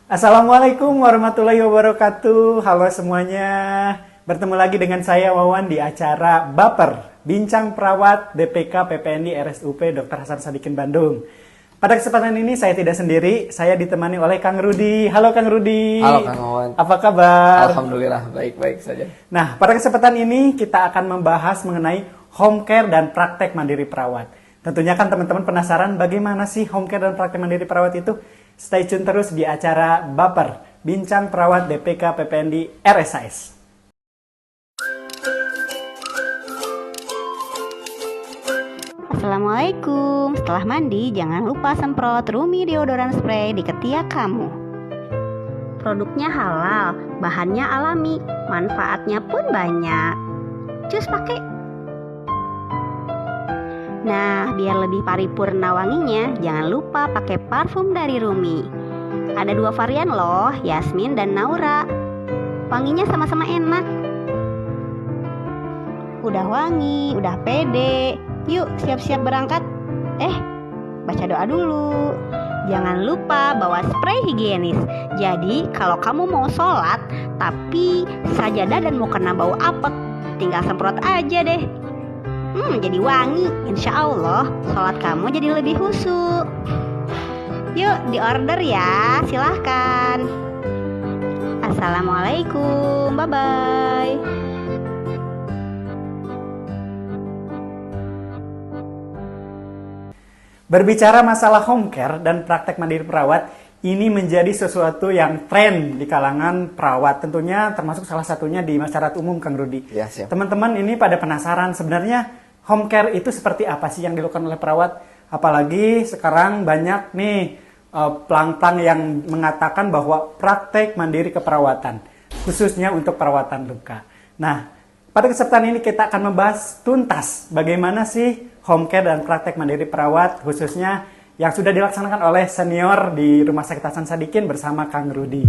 Assalamualaikum warahmatullahi wabarakatuh. Halo semuanya. Bertemu lagi dengan saya Wawan di acara Baper, Bincang Perawat DPK PPNI RSUP Dr. Hasan Sadikin Bandung. Pada kesempatan ini saya tidak sendiri, saya ditemani oleh Kang Rudi. Halo Kang Rudi. Halo Kang Wawan. Apa kabar? Alhamdulillah baik-baik saja. Nah, pada kesempatan ini kita akan membahas mengenai home care dan praktek mandiri perawat. Tentunya kan teman-teman penasaran bagaimana sih home care dan praktek mandiri perawat itu? Stay tune terus di acara Baper, Bincang Perawat DPK PPNI RSAS. Assalamualaikum. Setelah mandi, jangan lupa semprot Rumi deodoran spray di ketiak kamu. Produknya halal, bahannya alami, manfaatnya pun banyak. Cus pakai. Nah, biar lebih paripurna wanginya, jangan lupa pakai parfum dari Rumi. Ada 2 varian loh, Yasmin dan Naura. Wanginya sama-sama enak. Udah wangi, udah pede. Yuk, siap-siap berangkat. Baca doa dulu. Jangan lupa bawa spray higienis. Jadi, kalau kamu mau sholat, tapi sajadah dan mau kena bau apek, tinggal semprot aja deh. Jadi wangi. Insya Allah, sholat kamu jadi lebih khusyuk. Yuk, diorder ya. Silahkan. Assalamualaikum. Bye-bye. Berbicara masalah home care dan praktek mandiri perawat, ini menjadi sesuatu yang tren di kalangan perawat. Tentunya termasuk salah satunya di masyarakat umum, Kang Rudi. Ya, siap. Teman-teman ini pada penasaran sebenarnya home care itu seperti apa sih yang dilakukan oleh perawat? Apalagi sekarang banyak nih pelang-pelang yang mengatakan bahwa praktek mandiri keperawatan, khususnya untuk perawatan luka. Nah, pada kesempatan ini kita akan membahas tuntas bagaimana sih home care dan praktek mandiri perawat, khususnya yang sudah dilaksanakan oleh senior di Rumah Sakit Hasan Sadikin bersama Kang Rudi.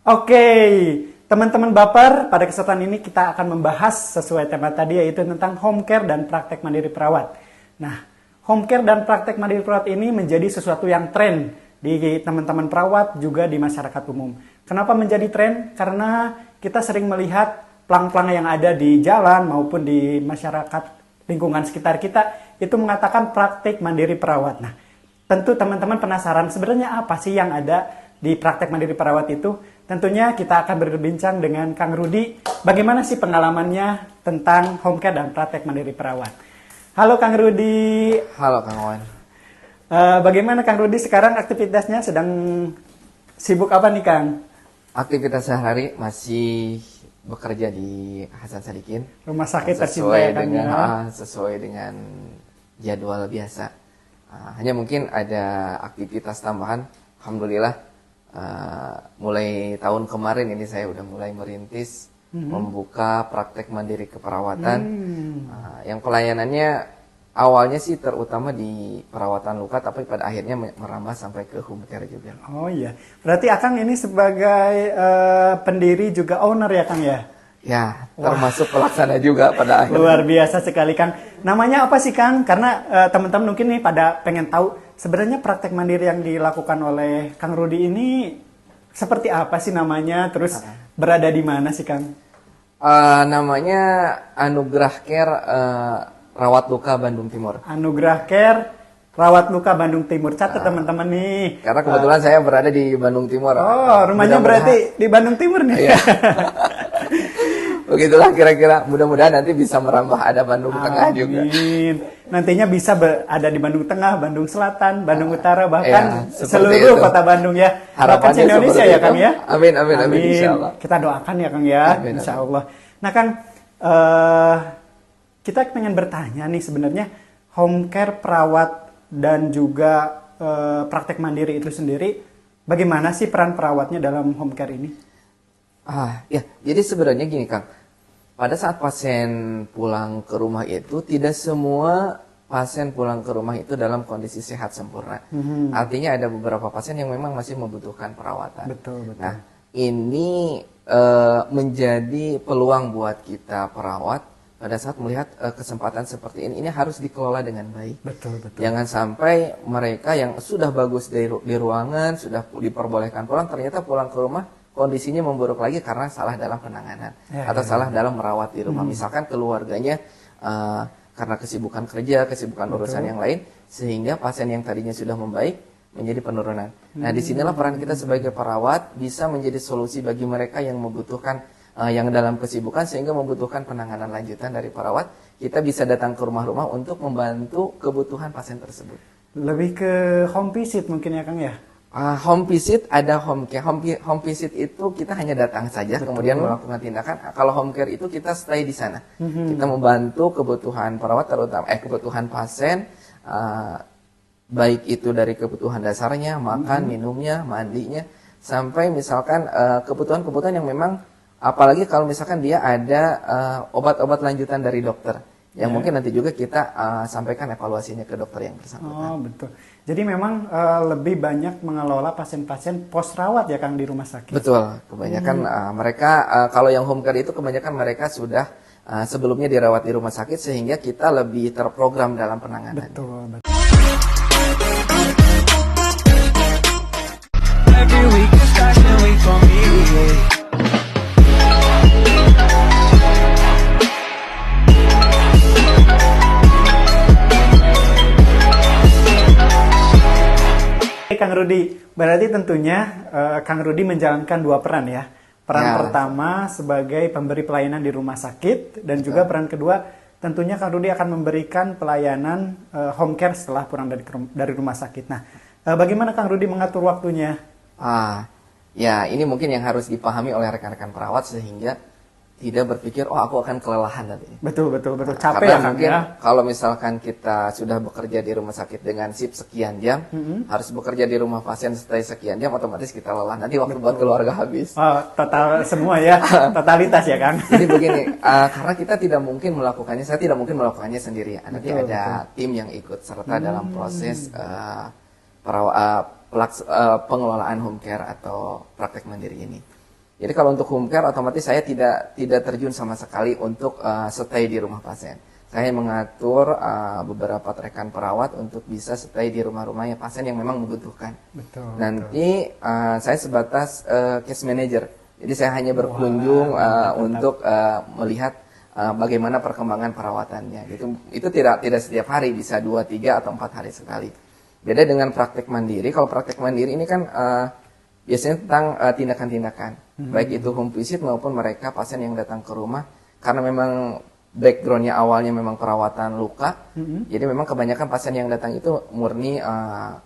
Oke, teman-teman Baper, pada kesempatan ini kita akan membahas sesuai tema tadi, yaitu tentang home care dan praktek mandiri perawat. Nah, home care dan praktek mandiri perawat ini menjadi sesuatu yang tren di teman-teman perawat juga di masyarakat umum. Kenapa menjadi tren? Karena kita sering melihat pelang-pelang yang ada di jalan maupun di masyarakat lingkungan sekitar kita itu mengatakan praktek mandiri perawat. Nah, tentu teman-teman penasaran sebenarnya apa sih yang ada di praktek mandiri perawat itu. Tentunya kita akan berbincang dengan Kang Rudi, bagaimana sih pengalamannya tentang home care dan praktek mandiri perawat. Halo Kang Rudi. Halo Kang Wawan. Bagaimana Kang Rudi sekarang aktivitasnya, sedang sibuk apa nih Kang? Aktivitas sehari masih bekerja di Hasan Sadikin. Rumah sakit tercinta ya Kang? Sesuai dengan jadwal biasa. Hanya mungkin ada aktivitas tambahan. Alhamdulillah. Mulai tahun kemarin ini saya udah mulai merintis membuka praktek mandiri keperawatan yang pelayanannya awalnya sih terutama di perawatan luka, tapi pada akhirnya merambah sampai ke home care juga. Oh iya, berarti Akang ini sebagai pendiri juga owner ya Kang ya? Ya, termasuk pelaksana juga pada akhirnya. Luar biasa sekali Kang. Namanya apa sih Kang? Karena teman-teman mungkin nih pada pengen tahu sebenarnya praktek mandiri yang dilakukan oleh Kang Rudi ini seperti apa sih namanya? Terus berada di mana sih Kang? Namanya Anugerah Care Rawat Luka Bandung Timur. Anugerah Care Rawat Luka Bandung Timur. Catat teman-teman nih. Karena kebetulan saya berada di Bandung Timur. Oh, rumahnya berarti di Bandung Timur nih. Iya. Begitulah kira-kira. Mudah-mudahan nanti bisa merambah ada Bandung Tengah juga. Amin. Nantinya bisa ada di Bandung Tengah, Bandung Selatan, Bandung Utara, bahkan ya, seluruh itu. kota Bandung ya. Bahkan Harapannya Indonesia seperti ya itu. Kang ya. Amin, amin, amin, insya Allah. Kita doakan ya Kang ya, Amin, insya amin. Allah. Nah Kang, kita pengen bertanya nih sebenarnya home care perawat dan juga praktek mandiri itu sendiri, bagaimana sih peran perawatnya dalam home care ini? Ya, jadi sebenarnya gini Kang, pada saat pasien pulang ke rumah itu tidak semua pasien pulang ke rumah itu dalam kondisi sehat sempurna. Artinya ada beberapa pasien yang memang masih membutuhkan perawatan. Betul, betul. Nah, ini menjadi peluang buat kita perawat pada saat melihat kesempatan seperti ini harus dikelola dengan baik. Betul, betul. Jangan sampai mereka yang sudah bagus di ruangan, sudah diperbolehkan pulang, ternyata pulang ke rumah kondisinya memburuk lagi karena salah dalam penanganan atau salah dalam merawat di rumah. Misalkan keluarganya karena kesibukan kerja, kesibukan urusan yang lain, sehingga pasien yang tadinya sudah membaik menjadi penurunan. Nah, disinilah peran kita sebagai perawat bisa menjadi solusi bagi mereka yang membutuhkan yang dalam kesibukan sehingga membutuhkan penanganan lanjutan dari perawat. Kita bisa datang ke rumah-rumah untuk membantu kebutuhan pasien tersebut. Lebih ke home visit mungkin ya Kang ya? Home visit ada home care. Home visit itu kita hanya datang saja, kemudian melakukan tindakan. Kalau home care itu kita stay di sana. Kita membantu kebutuhan perawat, terutama kebutuhan pasien, baik itu dari kebutuhan dasarnya, makan, minumnya, mandinya, sampai misalkan kebutuhan-kebutuhan yang memang, apalagi kalau misalkan dia ada obat-obat lanjutan dari dokter. Yang mungkin nanti juga kita sampaikan evaluasinya ke dokter yang bersangkutan. Oh betul. Jadi memang lebih banyak mengelola pasien-pasien post rawat ya Kang di rumah sakit. Betul. Kebanyakan mereka kalau yang home care itu kebanyakan mereka sudah sebelumnya dirawat di rumah sakit sehingga kita lebih terprogram dalam penanganan. Betul. Betul. Every week is fashion week for me. Kang Rudi, berarti tentunya Kang Rudi menjalankan dua peran ya. Peran pertama sebagai pemberi pelayanan di rumah sakit dan juga peran kedua tentunya Kang Rudi akan memberikan pelayanan home care setelah pulang dari rumah sakit. Nah, bagaimana Kang Rudi mengatur waktunya? Ya ini mungkin yang harus dipahami oleh rekan-rekan perawat sehingga tidak berpikir aku akan kelelahan nanti. Betul, capek Karena ya Kang mungkin ya. kalau misalkan kita sudah bekerja di rumah sakit dengan shift sekian jam, harus bekerja di rumah pasien stay sekian jam, otomatis kita lelah. Nanti waktu buat keluarga habis. Oh, total semua ya, totalitas ya Kang. Jadi begini, karena kita tidak mungkin melakukannya, saya tidak mungkin melakukannya sendiri. Nanti ada tim yang ikut serta dalam proses pengelolaan home care atau praktek mandiri ini. Jadi kalau untuk home care otomatis saya tidak terjun sama sekali untuk stay di rumah pasien. Saya mengatur beberapa rekan perawat untuk bisa stay di rumah-rumahnya pasien yang memang membutuhkan. Betul. Nanti saya sebatas case manager. Jadi saya hanya berkunjung untuk melihat bagaimana perkembangan perawatannya. Itu tidak setiap hari, bisa 2, 3 atau 4 hari sekali. Beda dengan praktek mandiri. Kalau praktek mandiri ini kan biasanya tentang tindakan-tindakan, baik itu home visit maupun mereka pasien yang datang ke rumah karena memang backgroundnya awalnya memang perawatan luka, jadi memang kebanyakan pasien yang datang itu murni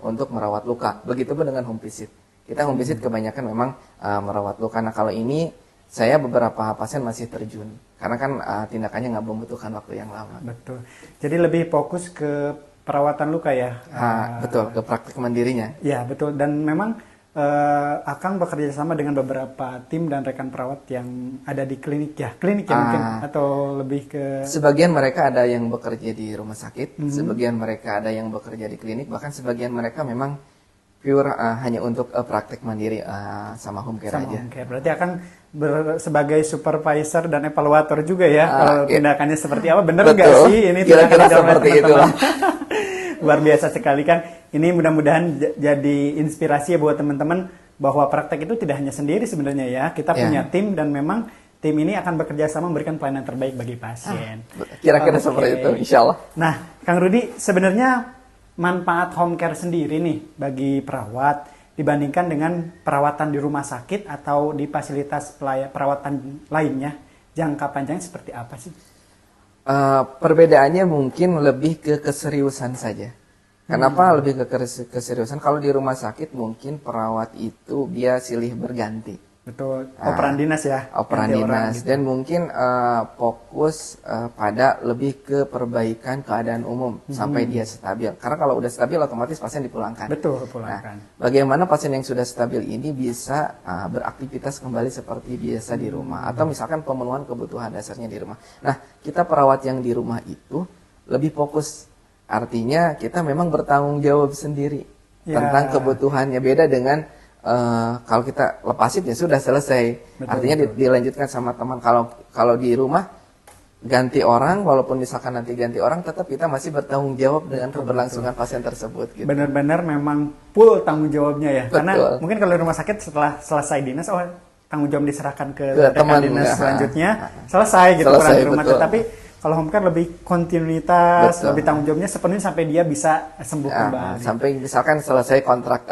untuk merawat luka. Begitupun dengan home visit, kita home visit kebanyakan memang merawat luka. Nah kalau ini saya beberapa pasien masih terjun karena kan tindakannya nggak membutuhkan waktu yang lama. Betul. Jadi lebih fokus ke perawatan luka ya. Betul, ke praktek mandirinya. Ya betul, dan memang Akang bekerja sama dengan beberapa tim dan rekan perawat yang ada di klinik ya mungkin, atau lebih ke... Sebagian mereka ada yang bekerja di rumah sakit, sebagian mereka ada yang bekerja di klinik, bahkan sebagian mereka memang pure hanya untuk praktek mandiri sama home care aja. Home care. Berarti Akang sebagai supervisor dan evaluator juga ya, kalau tindakannya seperti apa, bener nggak sih ini kira-kira tindakan seperti itulah. Luar biasa sekali kan. Ini mudah-mudahan jadi inspirasi ya buat teman-teman bahwa praktek itu tidak hanya sendiri sebenarnya ya. Kita punya tim dan memang tim ini akan bekerja sama memberikan pelayanan terbaik bagi pasien. Kira-kira Oke. seperti itu, insya Allah. Nah, Kang Rudi, sebenarnya manfaat home care sendiri nih bagi perawat dibandingkan dengan perawatan di rumah sakit atau di fasilitas perawatan lainnya, jangka panjangnya seperti apa sih? Perbedaannya mungkin lebih ke keseriusan saja. Kenapa lebih ke keseriusan? Kalau di rumah sakit mungkin perawat itu dia silih berganti. Betul, operan dinas ya. Operan ganti orang dinas gitu. dan mungkin fokus pada lebih ke perbaikan keadaan umum sampai dia stabil. Karena kalau udah stabil otomatis pasien dipulangkan. Betul, Nah, pulangkan. bagaimana pasien yang sudah stabil ini bisa beraktivitas kembali seperti biasa di rumah atau misalkan pemenuhan kebutuhan dasarnya di rumah. Nah, kita perawat yang di rumah itu lebih fokus. Artinya kita memang bertanggung jawab sendiri Ya. tentang kebutuhannya. Beda dengan kalau kita lepasin ya sudah selesai. Betul, Artinya dilanjutkan sama teman. Kalau di rumah ganti orang, walaupun misalkan nanti ganti orang, tetap kita masih bertanggung jawab dengan keberlangsungan pasien tersebut. Gitu. Benar-benar memang full tanggung jawabnya ya. Karena Betul. mungkin kalau di rumah sakit setelah selesai dinas, tanggung jawab diserahkan ke rekan teman, dinas ya. selanjutnya, selesai gitu Selesai, pulang ke rumah. betul. Tetapi kalau home care lebih kontinuitas, Betul. lebih tanggung jawabnya sepenuhnya sampai dia bisa sembuh kembali. Sampai misalkan selesai kontrak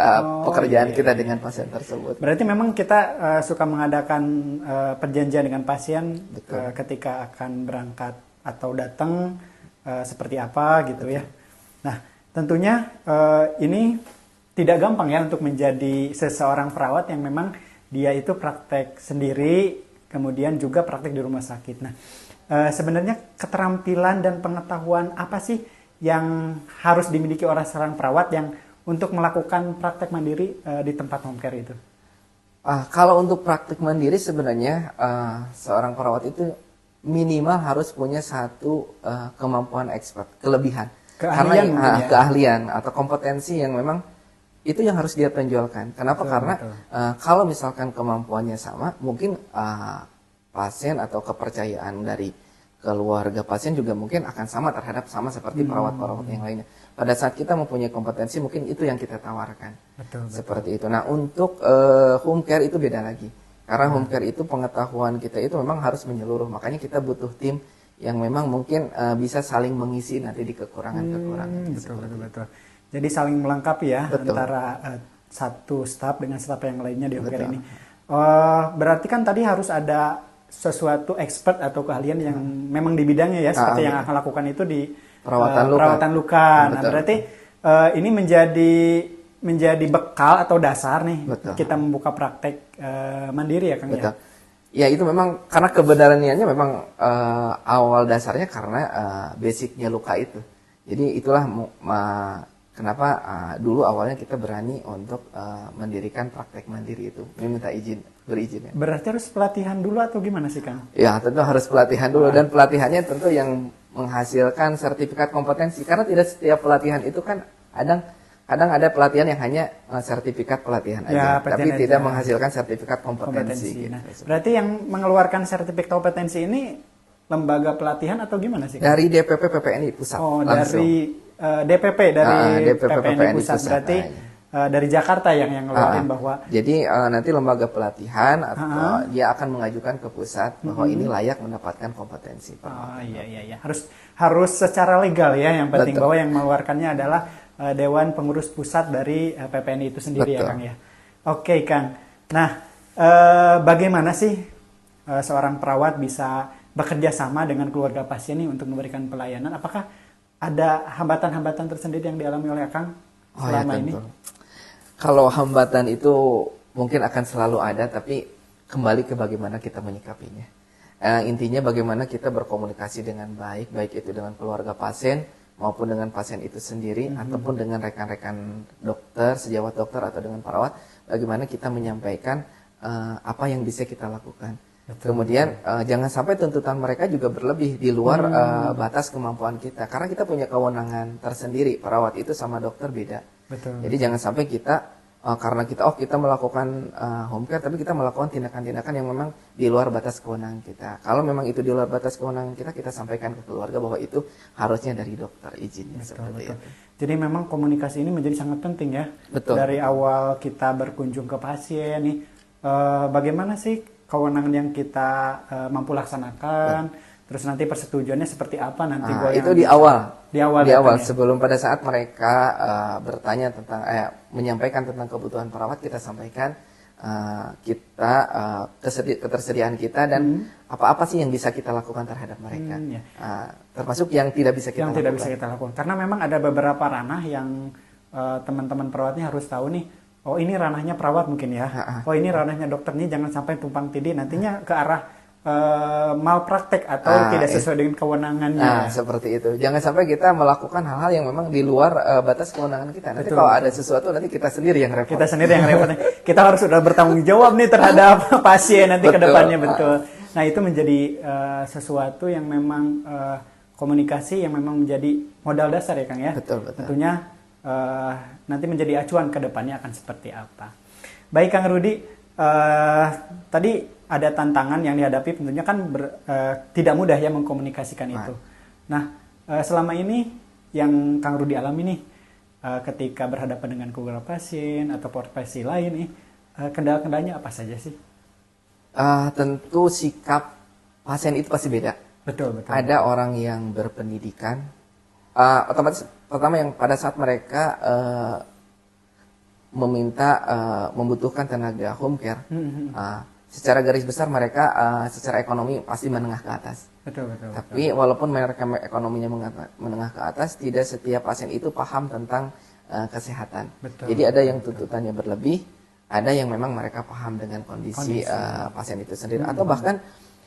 pekerjaan iya, kita dengan pasien tersebut. Berarti memang kita suka mengadakan perjanjian dengan pasien ketika akan berangkat atau datang seperti apa gitu ya. Nah, tentunya ini tidak gampang ya untuk menjadi seseorang perawat yang memang dia itu praktek sendiri, kemudian juga praktek di rumah sakit. Nah, sebenarnya keterampilan dan pengetahuan apa sih yang harus dimiliki oleh seorang perawat yang untuk melakukan praktek mandiri di tempat home care itu? Kalau untuk praktik mandiri sebenarnya seorang perawat itu minimal harus punya satu kemampuan expert, kelebihan. Keahlian mungkin ya? Keahlian atau kompetensi yang memang itu yang harus dia tonjolkan. Kenapa? Betul, Karena betul. kalau misalkan kemampuannya sama, mungkin pasien atau kepercayaan dari keluarga pasien juga mungkin akan sama seperti perawat-perawat yang lainnya. Pada saat kita mempunyai kompetensi, mungkin itu yang kita tawarkan. Betul. Seperti itu. Nah, untuk home care itu beda lagi. Karena home care itu pengetahuan kita itu memang harus menyeluruh. Makanya kita butuh tim yang memang mungkin bisa saling mengisi nanti di kekurangan-kekurangan. Betul. Jadi saling melengkapi ya Betul. antara satu staf dengan staf yang lainnya di home care ini. Berarti kan tadi harus ada sesuatu expert atau keahlian yang memang di bidangnya ya, seperti yang akan lakukan itu di perawatan luka. Nah, berarti ini menjadi bekal atau dasar nih kita membuka praktek mandiri ya, Kang ya. Ya, itu memang karena kebenarannya memang awal dasarnya karena basicnya luka itu. Jadi itulah kenapa dulu awalnya kita berani untuk mendirikan praktek mandiri itu, meminta berizin. Ya. Berarti harus pelatihan dulu atau gimana sih, Kang? Ya, tentu harus pelatihan dulu dan pelatihannya tentu yang menghasilkan sertifikat kompetensi. Karena tidak setiap pelatihan itu kan kadang ada pelatihan yang hanya sertifikat pelatihan aja, tapi tidak menghasilkan sertifikat kompetensi. Gitu. Nah, berarti yang mengeluarkan sertifikat kompetensi ini lembaga pelatihan atau gimana sih, Kang? Dari DPP PPNI pusat. Langsung. Dari DPP PPNI pusat. Berarti dari Jakarta yang ngeluarin bahwa jadi nanti lembaga pelatihan atau dia akan mengajukan ke pusat bahwa ini layak mendapatkan kompetensi. Iya. Harus secara legal ya, yang penting bahwa yang mengeluarkannya adalah Dewan Pengurus Pusat dari PPNI itu sendiri. Ya, Kang ya. Oke, Kang. Nah, bagaimana sih seorang perawat bisa bekerja sama dengan keluarga pasien nih untuk memberikan pelayanan? Apakah ada hambatan-hambatan tersendiri yang dialami oleh Kang selama ini? Kalau hambatan itu mungkin akan selalu ada, tapi kembali ke bagaimana kita menyikapinya. Intinya bagaimana kita berkomunikasi dengan baik itu dengan keluarga pasien maupun dengan pasien itu sendiri ataupun dengan rekan-rekan dokter, sejawat dokter atau dengan perawat, bagaimana kita menyampaikan apa yang bisa kita lakukan. Kemudian jangan sampai tuntutan mereka juga berlebih di luar batas kemampuan kita, karena kita punya kewenangan tersendiri. Perawat itu sama dokter beda. Jadi jangan sampai kita karena kita melakukan home care, tapi kita melakukan tindakan-tindakan yang memang di luar batas kewenangan kita. Kalau memang itu di luar batas kewenangan kita sampaikan ke keluarga bahwa itu harusnya dari dokter izinnya. Seperti itu. Jadi memang komunikasi ini menjadi sangat penting ya. Betul. Dari awal kita berkunjung ke pasien nih, bagaimana sih kewenangan yang kita mampu laksanakan, terus nanti persetujuannya seperti apa nanti itu di awal. Di awal ya? Sebelum pada saat mereka bertanya tentang menyampaikan tentang kebutuhan perawat, kita sampaikan ketersediaan kita dan apa-apa sih yang bisa kita lakukan terhadap mereka. Termasuk yang tidak bisa kita lakukan. Karena memang ada beberapa ranah yang teman-teman perawatnya harus tahu nih. Oh, ini ranahnya perawat mungkin ya. Oh, ini ranahnya dokternya, jangan sampai tumpang tindih nantinya ke arah malpraktek atau tidak sesuai dengan kewenangannya. Seperti itu. Jangan sampai kita melakukan hal-hal yang memang di luar batas kewenangan kita. Nanti kalau ada sesuatu, nanti kita sendiri yang repot. Kita harus sudah bertanggung jawab nih terhadap pasien nanti ke depannya, betul. Nah, itu menjadi sesuatu yang memang komunikasi yang memang menjadi modal dasar ya, Kang ya. Betul. Tentunya nanti menjadi acuan ke depannya akan seperti apa. Baik, Kang Rudi, tadi ada tantangan yang dihadapi, tentunya kan tidak mudah ya mengkomunikasikan itu. Nah, selama ini yang Kang Rudi alami nih, ketika berhadapan dengan keluarga pasien atau profesi lain nih, kendala-kendalanya apa saja sih? Tentu sikap pasien itu pasti beda. Betul. Ada orang yang berpendidikan, otomatis pertama yang pada saat mereka membutuhkan tenaga home care, secara garis besar mereka secara ekonomi pasti menengah ke atas. Betul. Tapi walaupun mereka ekonominya menengah ke atas, tidak setiap pasien itu paham tentang kesehatan. Jadi ada yang tuntutannya berlebih, ada yang memang mereka paham dengan kondisi pasien itu sendiri, atau bahkan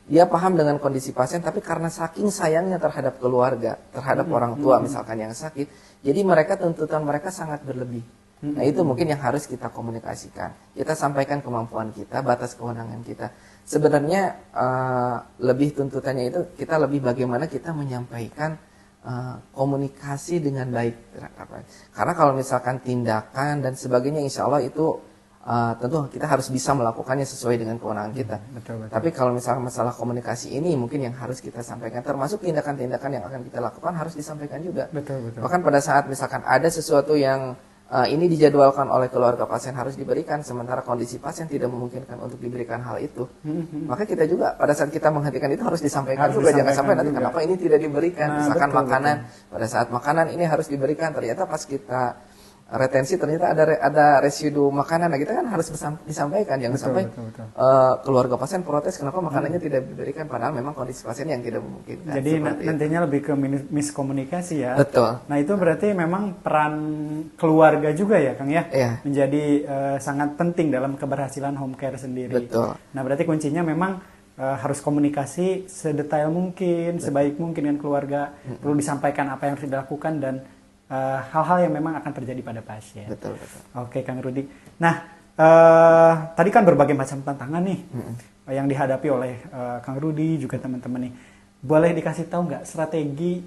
dia paham dengan kondisi pasien, tapi karena saking sayangnya terhadap keluarga, terhadap orang tua misalkan yang sakit, jadi mereka tuntutan mereka sangat berlebih. Nah, itu mungkin yang harus kita komunikasikan. Kita sampaikan kemampuan kita, batas kewenangan kita. Sebenarnya lebih tuntutannya itu kita lebih bagaimana kita menyampaikan komunikasi dengan baik. Karena kalau misalkan tindakan dan sebagainya, insya Allah itu tentu kita harus bisa melakukannya sesuai dengan kewenangan kita. Betul. Tapi kalau misalkan masalah komunikasi ini mungkin yang harus kita sampaikan, termasuk tindakan-tindakan yang akan kita lakukan harus disampaikan juga. Betul. Bahkan pada saat misalkan ada sesuatu yang ini dijadwalkan oleh keluarga pasien harus diberikan, sementara kondisi pasien tidak memungkinkan untuk diberikan hal itu, maka kita juga pada saat kita menghentikan itu harus disampaikan juga. Jangan sampai nanti kenapa ini tidak diberikan. Misalkan makanan, pada saat makanan ini harus diberikan, ternyata pas kita retensi ternyata ada residu makanan. Nah, kita kan harus disampaikan, jangan sampai keluarga pasien protes kenapa makanannya tidak diberikan, padahal memang kondisi pasien yang tidak memungkinkan. Jadi nantinya lebih ke miskomunikasi ya. Betul. Nah, itu berarti memang peran keluarga juga ya, Kang ya, menjadi sangat penting dalam keberhasilan home care sendiri. Betul. Nah, berarti kuncinya memang harus komunikasi sedetail mungkin, sebaik mungkin dengan keluarga. Perlu disampaikan apa yang harus dilakukan dan hal-hal yang memang akan terjadi pada pasien. Betul. Oke, Kang Rudi. Nah, tadi kan berbagai macam tantangan nih yang dihadapi oleh Kang Rudi juga teman-teman nih. Boleh dikasih tahu nggak strategi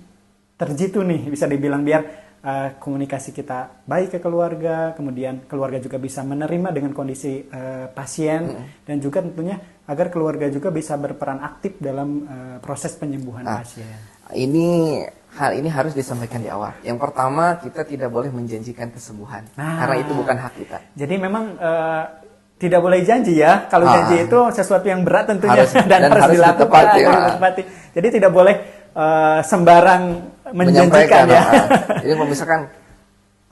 terjitu nih, bisa dibilang biar komunikasi kita baik ke keluarga, kemudian keluarga juga bisa menerima dengan kondisi pasien, dan juga tentunya agar keluarga juga bisa berperan aktif dalam proses penyembuhan pasien. Hal ini harus disampaikan di awal. Yang pertama, kita tidak boleh menjanjikan kesembuhan, karena itu bukan hak kita. Jadi memang tidak boleh janji ya. Kalau janji itu sesuatu yang berat tentunya dan harus dilakukan, ditepati. Jadi tidak boleh sembarang menjanjikan ya. Jadi misalkan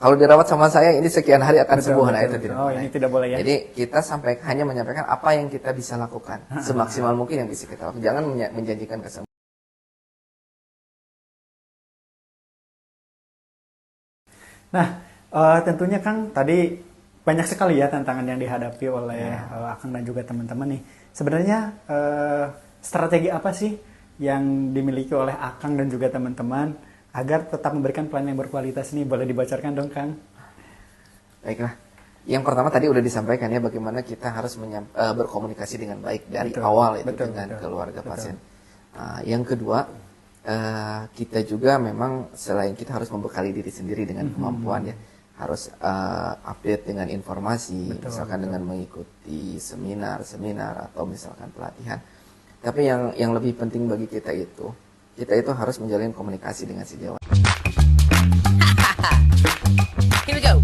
kalau dirawat sama saya ini sekian hari akan sembuh, nah itu tidak boleh. Ini tidak boleh ya. Jadi kita hanya menyampaikan apa yang kita bisa lakukan semaksimal mungkin yang bisa kita lakukan. Jangan menjanjikan kesembuhan. Nah, tentunya Kang, tadi banyak sekali ya tantangan yang dihadapi oleh Akang dan juga teman-teman nih. Sebenarnya strategi apa sih yang dimiliki oleh Akang dan juga teman-teman agar tetap memberikan pelayanan yang berkualitas ini? Boleh dibocorkan dong, Kang? Baiklah. Yang pertama tadi udah disampaikan ya, bagaimana kita harus berkomunikasi dengan baik dari awal itu dengan keluarga pasien. Yang kedua, kita juga memang selain kita harus membekali diri sendiri dengan kemampuan ya, harus update dengan informasi, misalkan dengan mengikuti seminar atau misalkan pelatihan. Tapi yang lebih penting bagi kita itu harus menjalin komunikasi dengan sejawat. Here we go.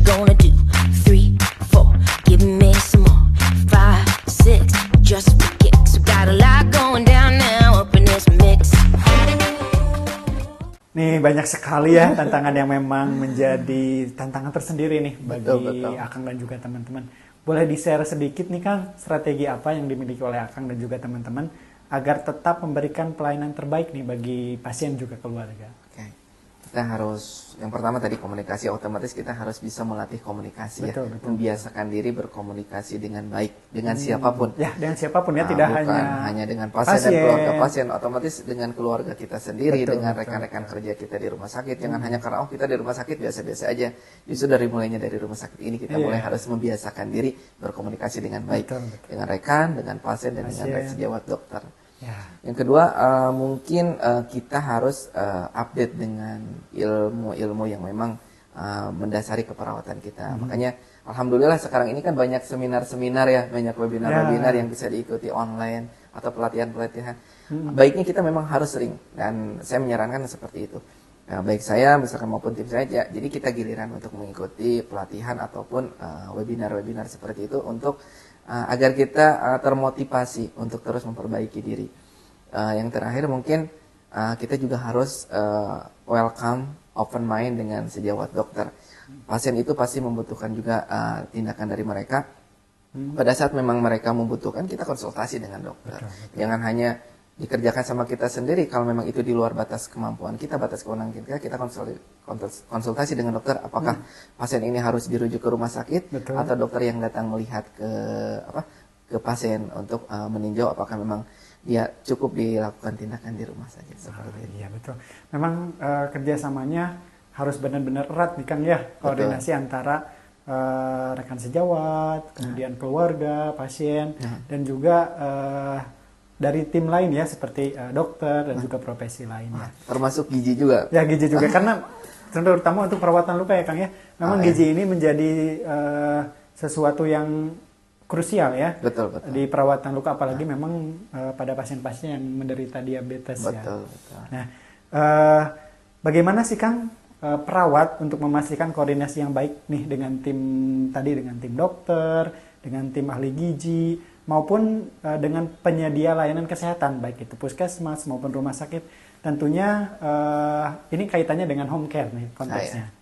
you gonna do? 3, 4, give me some more. 5, 6, just for kicks. We got a lot going down now up in this mix. Nih banyak sekali ya tantangan yang memang menjadi tantangan tersendiri nih bagi Betul. Akang dan juga teman-teman. Boleh di-share sedikit nih Kang, strategi apa yang dimiliki oleh Akang dan juga teman-teman agar tetap memberikan pelayanan terbaik nih bagi pasien juga keluarga. Oke. Kita harus, yang pertama tadi komunikasi, otomatis kita harus bisa melatih komunikasi Betul. membiasakan diri berkomunikasi dengan baik dengan siapapun. Ya, dengan siapapun ya, tidak bukan hanya dengan pasien dan keluarga pasien, otomatis dengan keluarga kita sendiri, Betul, dengan betul. rekan-rekan kerja kita di rumah sakit. Jangan hanya karena kita di rumah sakit biasa-biasa aja. Justru mulainya dari rumah sakit ini kita Iya. mulai harus membiasakan diri berkomunikasi dengan baik Betul, betul. dengan rekan, dengan pasien dan dengan Pasien. sejawat dokter. Ya. Yang kedua, mungkin kita harus update dengan ilmu-ilmu yang memang mendasari keperawatan kita. Makanya, alhamdulillah sekarang ini kan banyak seminar-seminar ya, banyak webinar-webinar yang bisa diikuti online atau pelatihan-pelatihan. Baiknya kita memang harus sering, dan saya menyarankan seperti itu. Baik saya, misalkan maupun tim saya, jadi kita giliran untuk mengikuti pelatihan ataupun webinar-webinar seperti itu untuk agar kita termotivasi untuk terus memperbaiki diri. Yang terakhir mungkin kita juga harus welcome, open mind dengan sejawat dokter. Pasien itu pasti membutuhkan juga tindakan dari mereka. Pada saat memang mereka membutuhkan, kita konsultasi dengan dokter. Jangan hanya dikerjakan sama kita sendiri. Kalau memang itu di luar batas kemampuan kita, batas kewenangan kita konsultasi dengan dokter. Apakah pasien ini harus dirujuk ke rumah sakit, Betul. atau dokter yang datang melihat ke pasien untuk meninjau apakah memang dia cukup dilakukan tindakan di rumah saja seperti itu. Iya betul. Memang kerjasamanya harus benar-benar erat nih Kang ya, koordinasi antara rekan sejawat, kemudian keluarga, pasien, dan juga dari tim lain ya seperti dokter dan juga profesi lainnya. Termasuk gizi juga. Ya gizi juga karena terutama untuk perawatan luka ya Kang ya. Memang gizi ini menjadi sesuatu yang krusial ya. Betul. Di perawatan luka apalagi memang pada pasien-pasien yang menderita diabetes ya. Betul. Nah, bagaimana sih Kang perawat untuk memastikan koordinasi yang baik nih dengan tim dokter, dengan tim ahli gizi maupun dengan penyedia layanan kesehatan baik itu puskesmas maupun rumah sakit. Tentunya ini kaitannya dengan home care nih konteksnya.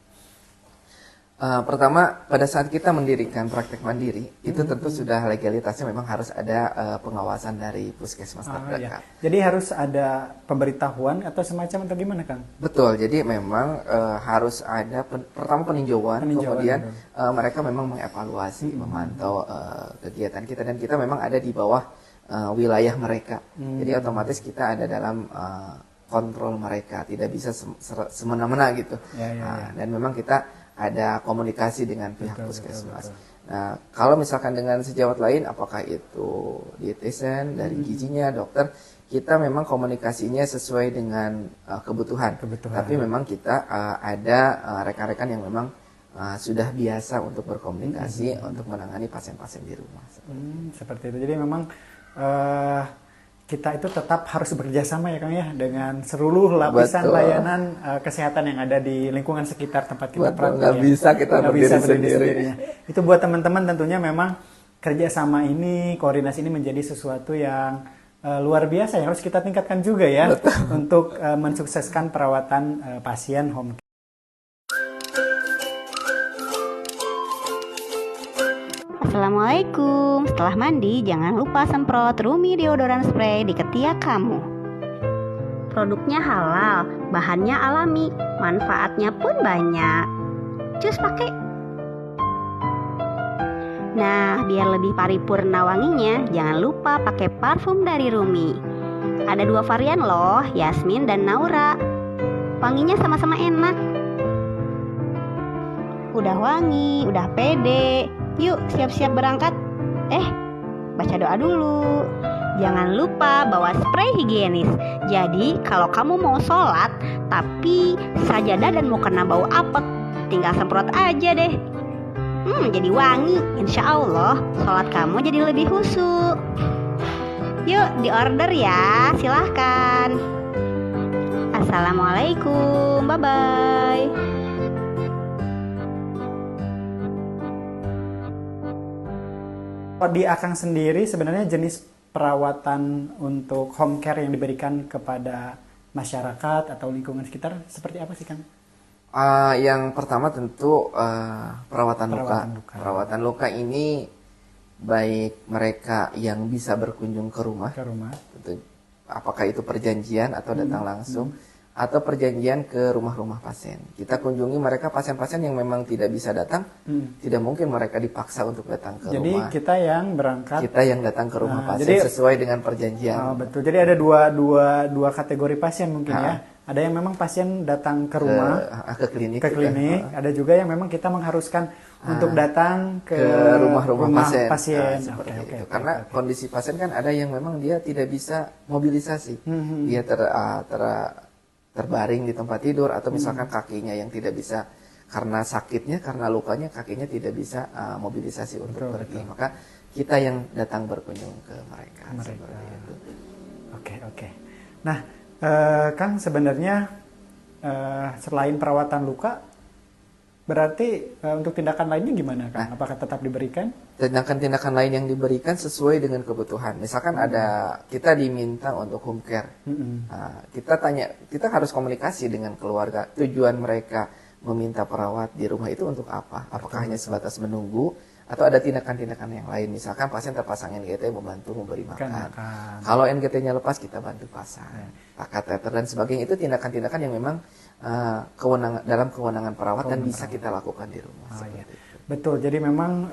Pertama, pada saat kita mendirikan praktek mandiri, itu tentu sudah legalitasnya memang harus ada pengawasan dari puskesmas terdekat. Ya. Jadi harus ada pemberitahuan atau semacam atau gimana Kang? Betul, jadi memang harus ada pertama peninjauan kemudian mereka memang mengevaluasi, memantau kegiatan kita, dan kita memang ada di bawah wilayah mereka. Jadi otomatis kita ada dalam kontrol mereka, tidak bisa semena-mena gitu. Dan memang kita ada komunikasi dengan pihak puskesmas. Nah, kalau misalkan dengan sejawat lain, apakah itu dietitian, dari gizinya, dokter, kita memang komunikasinya sesuai dengan kebutuhan. Tapi memang kita ada rekan-rekan yang memang sudah biasa untuk berkomunikasi untuk menangani pasien-pasien di rumah. Seperti itu. Jadi memang kita itu tetap harus bekerja sama ya Kang ya dengan seluruh lapisan layanan kesehatan yang ada di lingkungan sekitar tempat kita praktek. Nggak bisa kita berdiri sendiri. Itu buat teman-teman tentunya memang kerjasama ini, koordinasi ini menjadi sesuatu yang luar biasa yang harus kita tingkatkan juga ya untuk mensukseskan perawatan pasien home care. Assalamualaikum. Setelah mandi, jangan lupa semprot Rumi deodoran spray di ketiak kamu. Produknya halal, bahannya alami, manfaatnya pun banyak. Cus pakai. Nah, biar lebih paripurna wanginya, jangan lupa pakai parfum dari Rumi. Ada 2 varian loh, Yasmin dan Naura. Wanginya sama-sama enak. Udah wangi, udah pede. Yuk, siap-siap berangkat. Baca doa dulu. Jangan lupa bawa spray higienis. Jadi, kalau kamu mau sholat, tapi sajadah dan mau kena bau apek, tinggal semprot aja deh. Jadi wangi. Insya Allah, sholat kamu jadi lebih khusyuk. Yuk, diorder ya. Silahkan. Assalamualaikum. Bye-bye. Kalau di Akang sendiri sebenarnya jenis perawatan untuk home care yang diberikan kepada masyarakat atau lingkungan sekitar seperti apa sih Kang? Yang pertama tentu perawatan luka. Perawatan luka. Perawatan luka ini baik mereka yang bisa berkunjung ke rumah, tentu, apakah itu perjanjian atau datang langsung, atau perjanjian ke rumah-rumah pasien. Kita kunjungi mereka pasien-pasien yang memang tidak bisa datang, tidak mungkin mereka dipaksa untuk datang ke Jadi rumah. kita yang berangkat. Kita yang datang ke rumah pasien jadi- sesuai dengan perjanjian. Oh, betul. Jadi ada dua kategori pasien mungkin ya. Ada yang memang pasien datang ke rumah, Ke klinik. ke klinik. Ada juga yang memang kita mengharuskan untuk datang ke rumah-rumah pasien. Oke, Seperti oke, itu. oke, Karena oke. kondisi pasien kan ada yang memang dia tidak bisa mobilisasi. Dia terbaring di tempat tidur atau misalkan kakinya yang tidak bisa karena sakitnya, karena lukanya kakinya tidak bisa mobilisasi untuk pergi. Maka kita yang datang berkunjung ke mereka. Seperti itu. Oke. Nah, Kang sebenarnya selain perawatan luka, berarti untuk tindakan lainnya gimana Kang? Apakah tetap diberikan? Tindakan-tindakan lain yang diberikan sesuai dengan kebutuhan. Misalkan ada kita diminta untuk home care, kita harus komunikasi dengan keluarga. Tujuan mereka meminta perawat di rumah itu untuk apa? Apakah hanya sebatas menunggu atau ada tindakan-tindakan yang lain? Misalkan pasien terpasang NGT membantu memberi makan. Kalau NGT-nya lepas kita bantu pasang, kateter dan sebagainya. Itu tindakan-tindakan yang memang dalam kewenangan perawat dan bisa kita lakukan di rumah. Seperti itu. Betul, jadi memang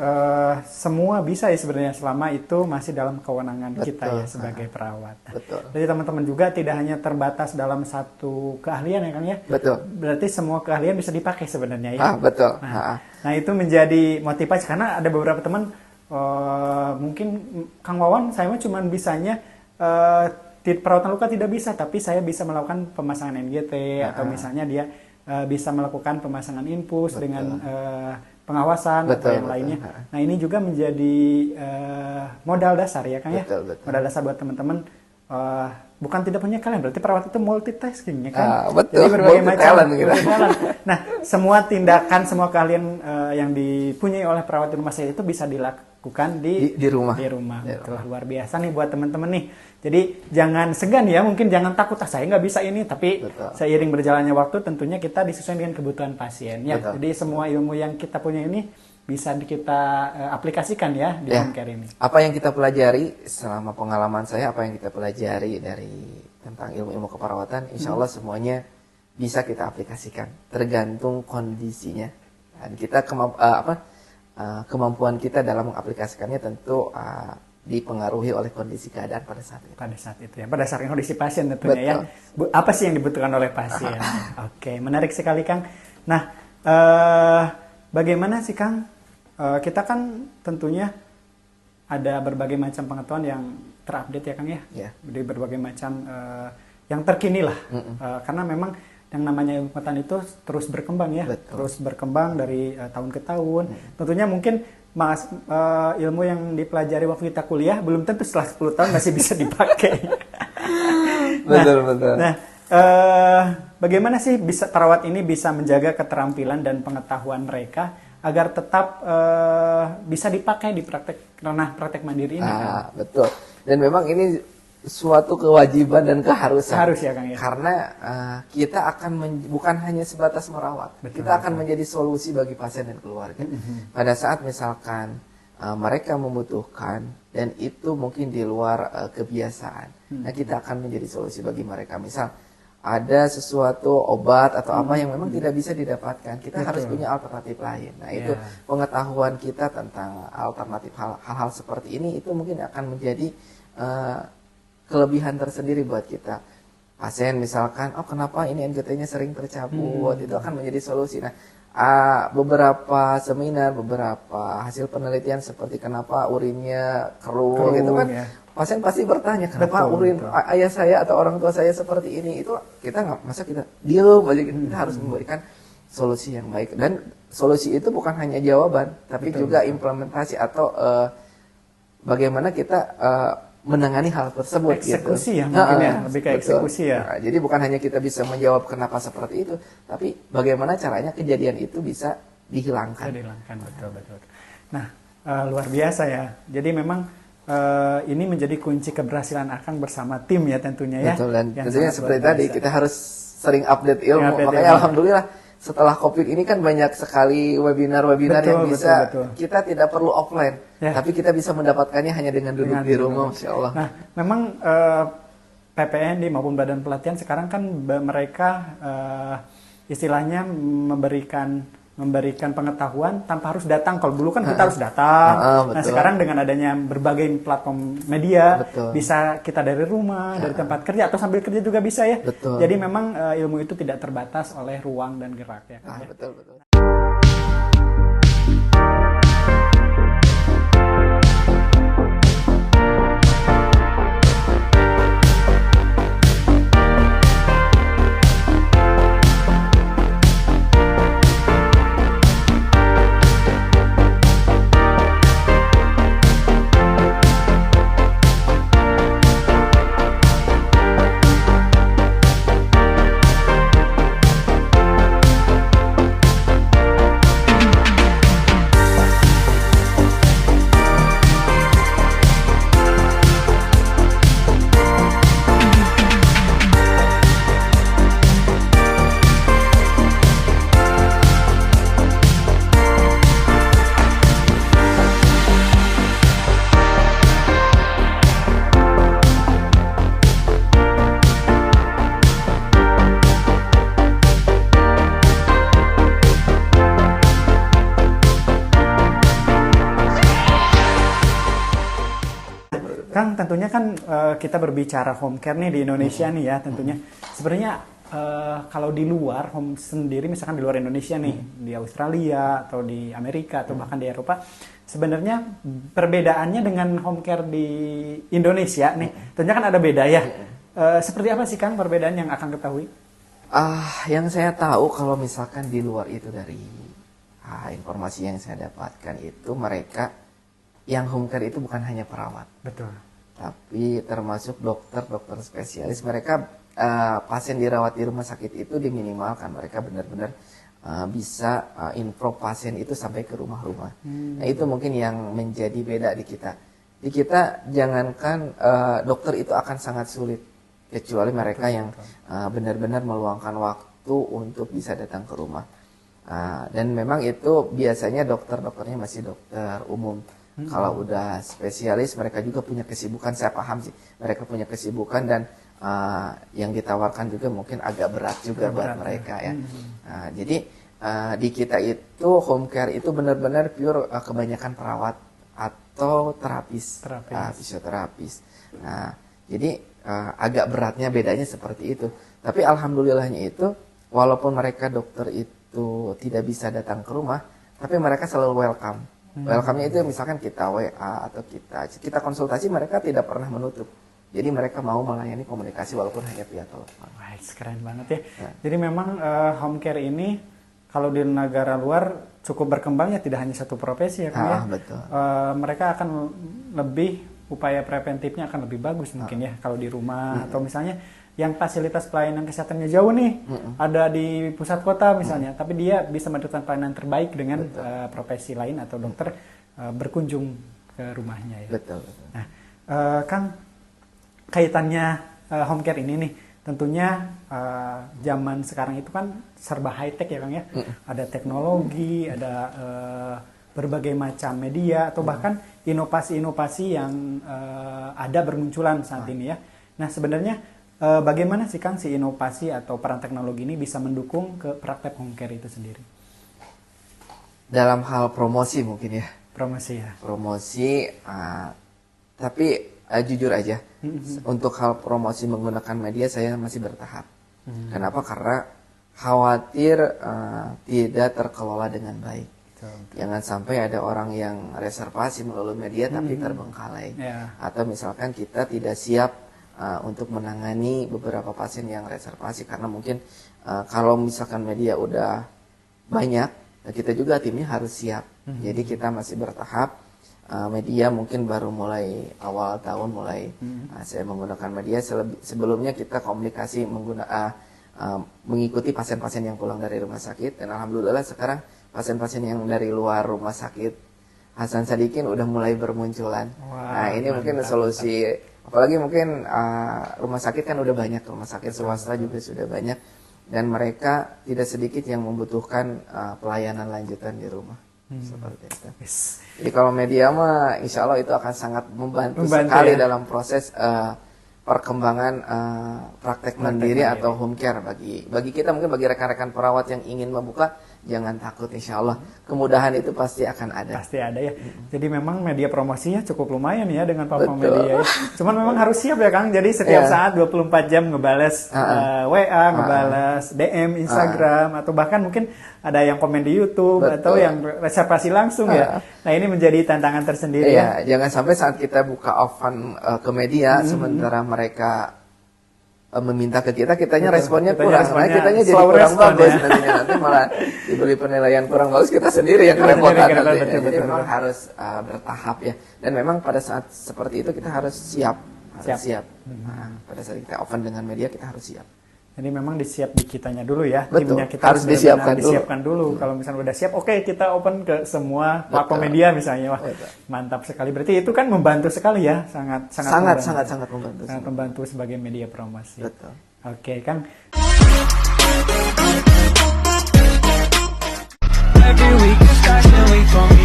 semua bisa ya sebenarnya selama itu masih dalam kewenangan kita ya sebagai perawat. Betul. Jadi teman-teman juga tidak hanya terbatas dalam satu keahlian ya Kang ya. Betul. Berarti semua keahlian bisa dipakai sebenarnya ya. Betul. Nah itu menjadi motivasi karena ada beberapa teman mungkin Kang Wawan saya mah cuma bisanya perawatan luka tidak bisa, tapi saya bisa melakukan pemasangan NGT atau misalnya dia bisa melakukan pemasangan infus dengan pengawasan atau yang lainnya. Nah ini juga menjadi modal dasar ya Kang ya. Modal dasar buat teman-teman. Bukan tidak punya kalian, berarti perawat itu multitasking ya kan. Betul. Jadi berbagai macam. Gitu. Nah semua tindakan, semua keahlian yang dipunyai oleh perawat di rumah saya itu bisa dilakukan di rumah. Betul, luar biasa nih buat teman-teman nih. Jadi jangan segan ya, mungkin jangan takut saya nggak bisa ini, tapi seiring berjalannya waktu tentunya kita disesuaikan dengan kebutuhan pasien ya. Jadi semua ilmu yang kita punya ini bisa kita aplikasikan ya di home care ini. Apa yang kita pelajari selama pengalaman saya, apa yang kita pelajari dari tentang ilmu-ilmu keperawatan, insya Allah semuanya bisa kita aplikasikan, tergantung kondisinya. Dan kita kemampuan kita dalam mengaplikasikannya tentu dipengaruhi oleh kondisi keadaan pada saat itu. Pada saat kondisi pasien tentunya ya. Apa sih yang dibutuhkan oleh pasien? Oke, menarik sekali Kang. Nah, bagaimana sih Kang? Kita kan tentunya ada berbagai macam pengetahuan yang terupdate ya Kang ya. Dari berbagai macam yang terkini lah. Karena memang yang namanya ilmu pengetahuan itu terus berkembang ya. Terus berkembang dari tahun ke tahun. Tentunya mungkin ilmu yang dipelajari waktu kita kuliah belum tentu setelah 10 tahun masih bisa dipakai. Betul. Nah, bagaimana sih perawat ini bisa menjaga keterampilan dan pengetahuan mereka agar tetap bisa dipakai di ranah praktek mandiri ini? Betul. Dan memang ini suatu kewajiban dan keharusan. Harus ya Kang ya. Karena kita akan bukan hanya sebatas merawat, kita akan menjadi solusi bagi pasien dan keluarga. Pada saat misalkan mereka membutuhkan dan itu mungkin di luar kebiasaan, nah kita akan menjadi solusi bagi mereka. Misal ada sesuatu obat atau apa yang memang tidak bisa didapatkan, kita harus punya alternatif lain. Nah itu pengetahuan kita tentang alternatif hal-hal seperti ini itu mungkin akan menjadi kelebihan tersendiri buat kita. Pasien misalkan, kenapa ini NGT-nya sering tercabut, itu akan menjadi solusi. Nah, beberapa seminar, beberapa hasil penelitian seperti kenapa urinnya keruh gitu kan, pasien pasti bertanya kenapa urin ayah saya atau orang tua saya seperti ini. Itu kita nggak, masa kita diem aja, kita harus memberikan solusi yang baik. Dan solusi itu bukan hanya jawaban, tapi juga implementasi atau bagaimana kita menangani hal tersebut. Eksekusi ya mungkin ya, lebih ke eksekusi ya. Nah, jadi bukan hanya kita bisa menjawab kenapa seperti itu, tapi bagaimana caranya kejadian itu bisa dihilangkan. Betul. Nah, Luar biasa ya. Jadi memang ini menjadi kunci keberhasilan Akang bersama tim ya tentunya ya. Betul, dan Yang tentunya sangat seperti luar tadi biasa. kita harus sering update ilmu. Update Makanya ilmu. alhamdulillah setelah COVID ini kan banyak sekali webinar-webinar Betul, yang bisa betul. kita tidak perlu offline, Ya. tapi kita bisa mendapatkannya hanya dengan duduk Dengan di duduk. rumah, Masya Allah. Nah, memang PPND maupun Badan Pelatihan sekarang kan mereka istilahnya memberikan pengetahuan tanpa harus datang. Kalau dulu kan kita harus datang. Nah, betul. sekarang dengan adanya berbagai platform media, Betul. bisa kita dari rumah, dari tempat kerja atau sambil kerja juga bisa ya. Betul. Jadi memang ilmu itu tidak terbatas oleh ruang dan gerak ya. Kang, ya. Betul, betul. Kang, tentunya kan kita berbicara home care nih di Indonesia nih ya tentunya. Sebenarnya kalau di luar home sendiri, misalkan di luar Indonesia nih, di Australia atau di Amerika atau bahkan di Eropa, sebenarnya perbedaannya dengan home care di Indonesia nih, tentunya kan ada beda ya. Seperti apa sih Kang perbedaan yang akan ketahui? Yang saya tahu kalau misalkan di luar itu dari informasi yang saya dapatkan itu mereka yang home care itu bukan hanya perawat, Betul. tapi termasuk dokter spesialis. Mereka pasien dirawat di rumah sakit itu diminimalkan. Mereka benar-benar bisa info pasien itu sampai ke rumah-rumah. Nah itu mungkin yang menjadi beda di kita. Di kita jangankan dokter itu akan sangat sulit, kecuali mereka yang benar-benar meluangkan waktu untuk bisa datang ke rumah. Dan memang itu biasanya dokternya masih dokter umum. Kalau udah spesialis mereka juga punya kesibukan, saya paham sih mereka punya kesibukan dan yang ditawarkan juga mungkin agak berat juga buat mereka ya. Jadi di kita itu home care itu benar-benar pure kebanyakan perawat atau terapis. Fisioterapis. Nah jadi agak beratnya bedanya seperti itu. Tapi alhamdulillahnya itu walaupun mereka dokter itu tidak bisa datang ke rumah, tapi mereka selalu welcome. Welcome-nya itu misalkan kita WA atau kita konsultasi, mereka tidak pernah menutup. Jadi mereka mau melayani komunikasi walaupun hanya via telepon. Wah, keren banget ya. Jadi memang home care ini kalau di negara luar cukup berkembangnya, tidak hanya satu profesi ya Kang ya. Betul. Mereka akan lebih, upaya preventifnya akan lebih bagus mungkin ya kalau di rumah atau misalnya yang fasilitas pelayanan kesehatannya jauh nih, ada di pusat kota misalnya, tapi dia bisa mendapatkan pelayanan terbaik dengan profesi lain atau dokter berkunjung ke rumahnya ya. Betul. Nah, Kang, kaitannya home care ini nih, tentunya zaman sekarang itu kan serba high tech ya Kang ya. Ada teknologi, ada berbagai macam media atau bahkan inovasi-inovasi yang ada bermunculan saat ini ya. Nah, sebenarnya bagaimana sih Kang si inovasi atau peran teknologi ini bisa mendukung ke praktek home care itu sendiri? Dalam hal promosi mungkin ya. Promosi ya. Promosi, tapi jujur aja, untuk hal promosi menggunakan media saya masih bertahap. Kenapa? Karena khawatir tidak terkelola dengan baik. Jangan sampai ada orang yang reservasi melalui media tapi terbengkalai. Atau misalkan kita tidak siap untuk menangani beberapa pasien yang reservasi karena mungkin kalau misalkan media udah banyak, kita juga timnya harus siap. Jadi kita masih bertahap. Media mungkin baru mulai awal tahun saya menggunakan media. Sebelumnya kita komunikasi mengikuti pasien-pasien yang pulang dari rumah sakit, dan alhamdulillah sekarang pasien-pasien yang dari luar rumah sakit Hasan Sadikin udah mulai bermunculan. Wah, Nah ini mungkin solusi, apalagi mungkin rumah sakit kan udah banyak, rumah sakit swasta juga sudah banyak, dan mereka tidak sedikit yang membutuhkan pelayanan lanjutan di rumah. Seperti itu. Jadi kalau media mah insya Allah itu akan sangat membantu sekali ya, dalam proses perkembangan praktek mandiri atau home care bagi kita, mungkin bagi rekan-rekan perawat yang ingin membuka, jangan takut, insya Allah kemudahan itu pasti akan ada. Pasti ada ya. Jadi memang media promosinya cukup lumayan ya dengan platform Betul. media. Ya. Cuman memang harus siap ya Kang. Jadi setiap saat 24 jam ngebales WA, ngebales DM Instagram, atau bahkan mungkin ada yang komen di YouTube. Betul. Atau yang reservasi langsung ya. Nah ini menjadi tantangan tersendiri ya. Jangan sampai saat kita buka oven ke media sementara mereka meminta ke kita, kitanya responnya kurang, nah kitanya jadi kurang bagus ya. Nanti malah diberi penilaian kurang bagus, kita sendiri yang kerepotan nanti. Jadi memang harus bertahap ya, dan memang pada saat seperti itu kita harus siap. Nah, pada saat kita open dengan media kita harus siap. Jadi memang disiap di kitanya dulu ya. Betul. Timnya kita Harus disiapkan dulu. Kalau misalnya udah siap, oke kita open ke semua platform media misalnya. Wah, mantap sekali. Berarti itu kan membantu sekali ya, sangat membantu. Sangat membantu sebagai media promosi. Betul. Oke, Kang. Every week is fashion week for me.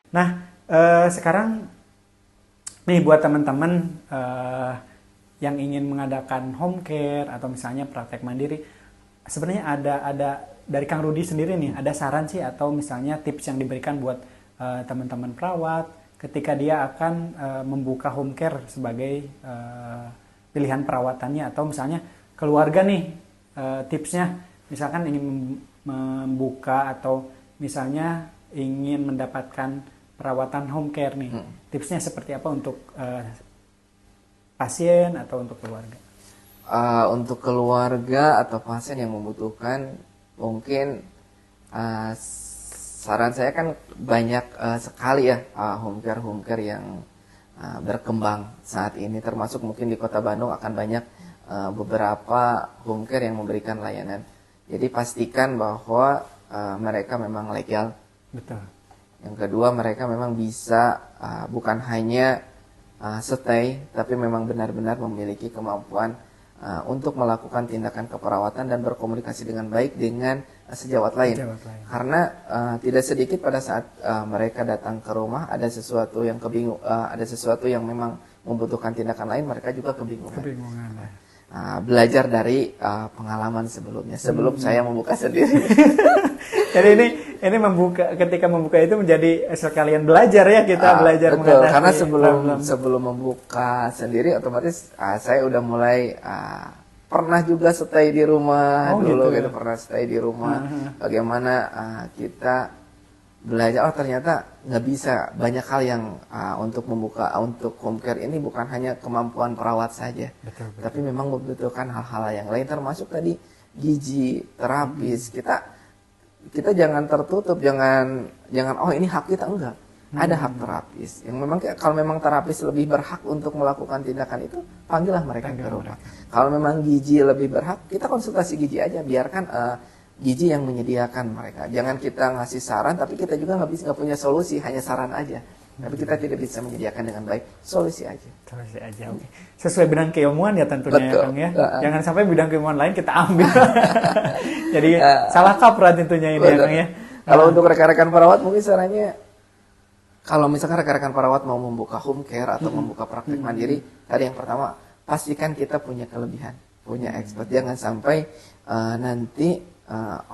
Nah, sekarang nih buat teman-teman yang ingin mengadakan home care atau misalnya praktek mandiri, sebenarnya ada dari Kang Rudi sendiri nih, ada saran sih atau misalnya tips yang diberikan buat teman-teman perawat ketika dia akan membuka home care sebagai pilihan perawatannya, atau misalnya keluarga nih, tipsnya misalkan ingin membuka atau misalnya ingin mendapatkan perawatan home care nih, tipsnya seperti apa untuk pasien atau untuk keluarga? Untuk keluarga atau pasien yang membutuhkan, mungkin saran saya kan banyak sekali ya home care yang berkembang saat ini, termasuk mungkin di Kota Bandung akan banyak beberapa home care yang memberikan layanan. Jadi pastikan bahwa mereka memang legal. Betul. Yang kedua, mereka memang bisa bukan hanya stay, tapi memang benar-benar memiliki kemampuan untuk melakukan tindakan keperawatan dan berkomunikasi dengan baik dengan sejawat lain. Karena tidak sedikit pada saat mereka datang ke rumah ada sesuatu yang memang membutuhkan tindakan lain, mereka juga kebingungan. Belajar dari pengalaman sebelumnya, sebelum saya membuka sendiri. Jadi ini ketika membuka itu menjadi sekalian belajar ya, kita belajar betul, menghadapi karena sebelum membuka sendiri otomatis saya udah mulai pernah juga stay di rumah dulu gitu, pernah stay di rumah. Bagaimana kita belajar, ternyata nggak bisa, banyak hal yang untuk home care ini bukan hanya kemampuan perawat saja, tapi memang membutuhkan hal-hal yang lain, termasuk tadi gizi, terapis. Kita jangan tertutup, jangan oh ini hak kita, enggak. Ada hak terapis yang memang, kalau memang terapis lebih berhak untuk melakukan tindakan itu, panggillah mereka ke rumah. Kalau memang gizi lebih berhak, kita konsultasi gizi aja, biarkan gizi yang menyediakan mereka. Jangan kita ngasih saran tapi kita juga nggak punya solusi, hanya saran aja. Tapi kita tidak bisa menyediakan dengan baik, solusi aja. Solusi aja, oke. Sesuai bidang keilmuan ya tentunya. Betul. Ya, Kang ya. Jangan sampai bidang keilmuan lain kita ambil. Jadi salah kaprah tentunya ini. Betul. Ya Kang ya. Kalau untuk rekan-rekan perawat mungkin sarannya, kalau misalkan rekan-rekan perawat mau membuka home care atau membuka praktek mandiri, tadi yang pertama, pastikan kita punya kelebihan, punya expert. Jangan sampai nanti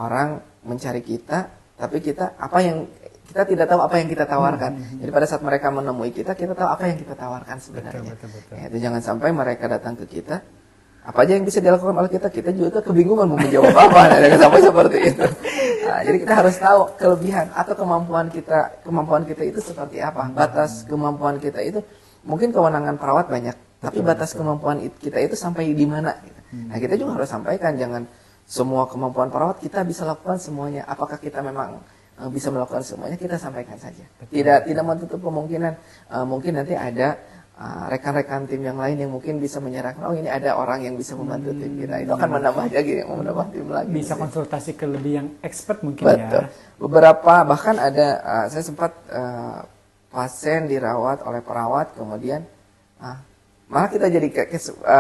orang mencari kita, tapi kita tidak tahu apa yang kita tawarkan. Jadi pada saat mereka menemui kita tahu apa yang kita tawarkan sebenarnya. Betul. Ya, itu jangan sampai mereka datang ke kita, apa aja yang bisa dilakukan oleh kita juga kebingungan mau menjawab apa. Jangan sampai seperti itu. Nah, jadi kita harus tahu kelebihan atau kemampuan kita itu seperti apa. Batas kemampuan kita itu, mungkin kewenangan perawat banyak, tapi batas kemampuan kita itu sampai di mana. Gitu. Nah, kita juga harus sampaikan, jangan semua kemampuan perawat kita bisa lakukan semuanya. Apakah kita memang bisa melakukan semuanya, kita sampaikan saja. Tidak menutup kemungkinan mungkin nanti ada rekan-rekan tim yang lain yang mungkin bisa menyarankan, oh ini ada orang yang bisa membantu tim kita, itu akan menambah lagi, menambah tim lagi. Bisa konsultasi ke lebih yang expert mungkin Betul. ya. Beberapa bahkan ada saya sempat pasien dirawat oleh perawat, kemudian malah kita jadi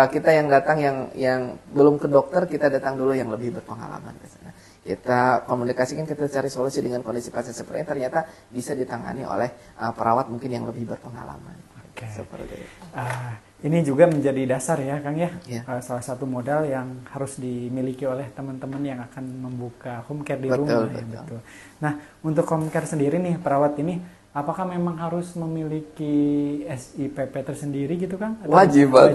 kita yang datang yang belum ke dokter, kita datang dulu yang lebih berpengalaman ke sana. Kita komunikasikan, kita cari solusi dengan kondisi pasien seperti ini, ternyata bisa ditangani oleh perawat mungkin yang lebih berpengalaman. Oke. Seperti itu. Ini juga menjadi dasar ya Kang ya. Ya. Salah satu modal yang harus dimiliki oleh teman-teman yang akan membuka home care di Betul, rumah. Ya, betul. betul. Nah, untuk home care sendiri nih perawat ini, apakah memang harus memiliki SIPP tersendiri gitu Kang? Atau Wajib, Pak.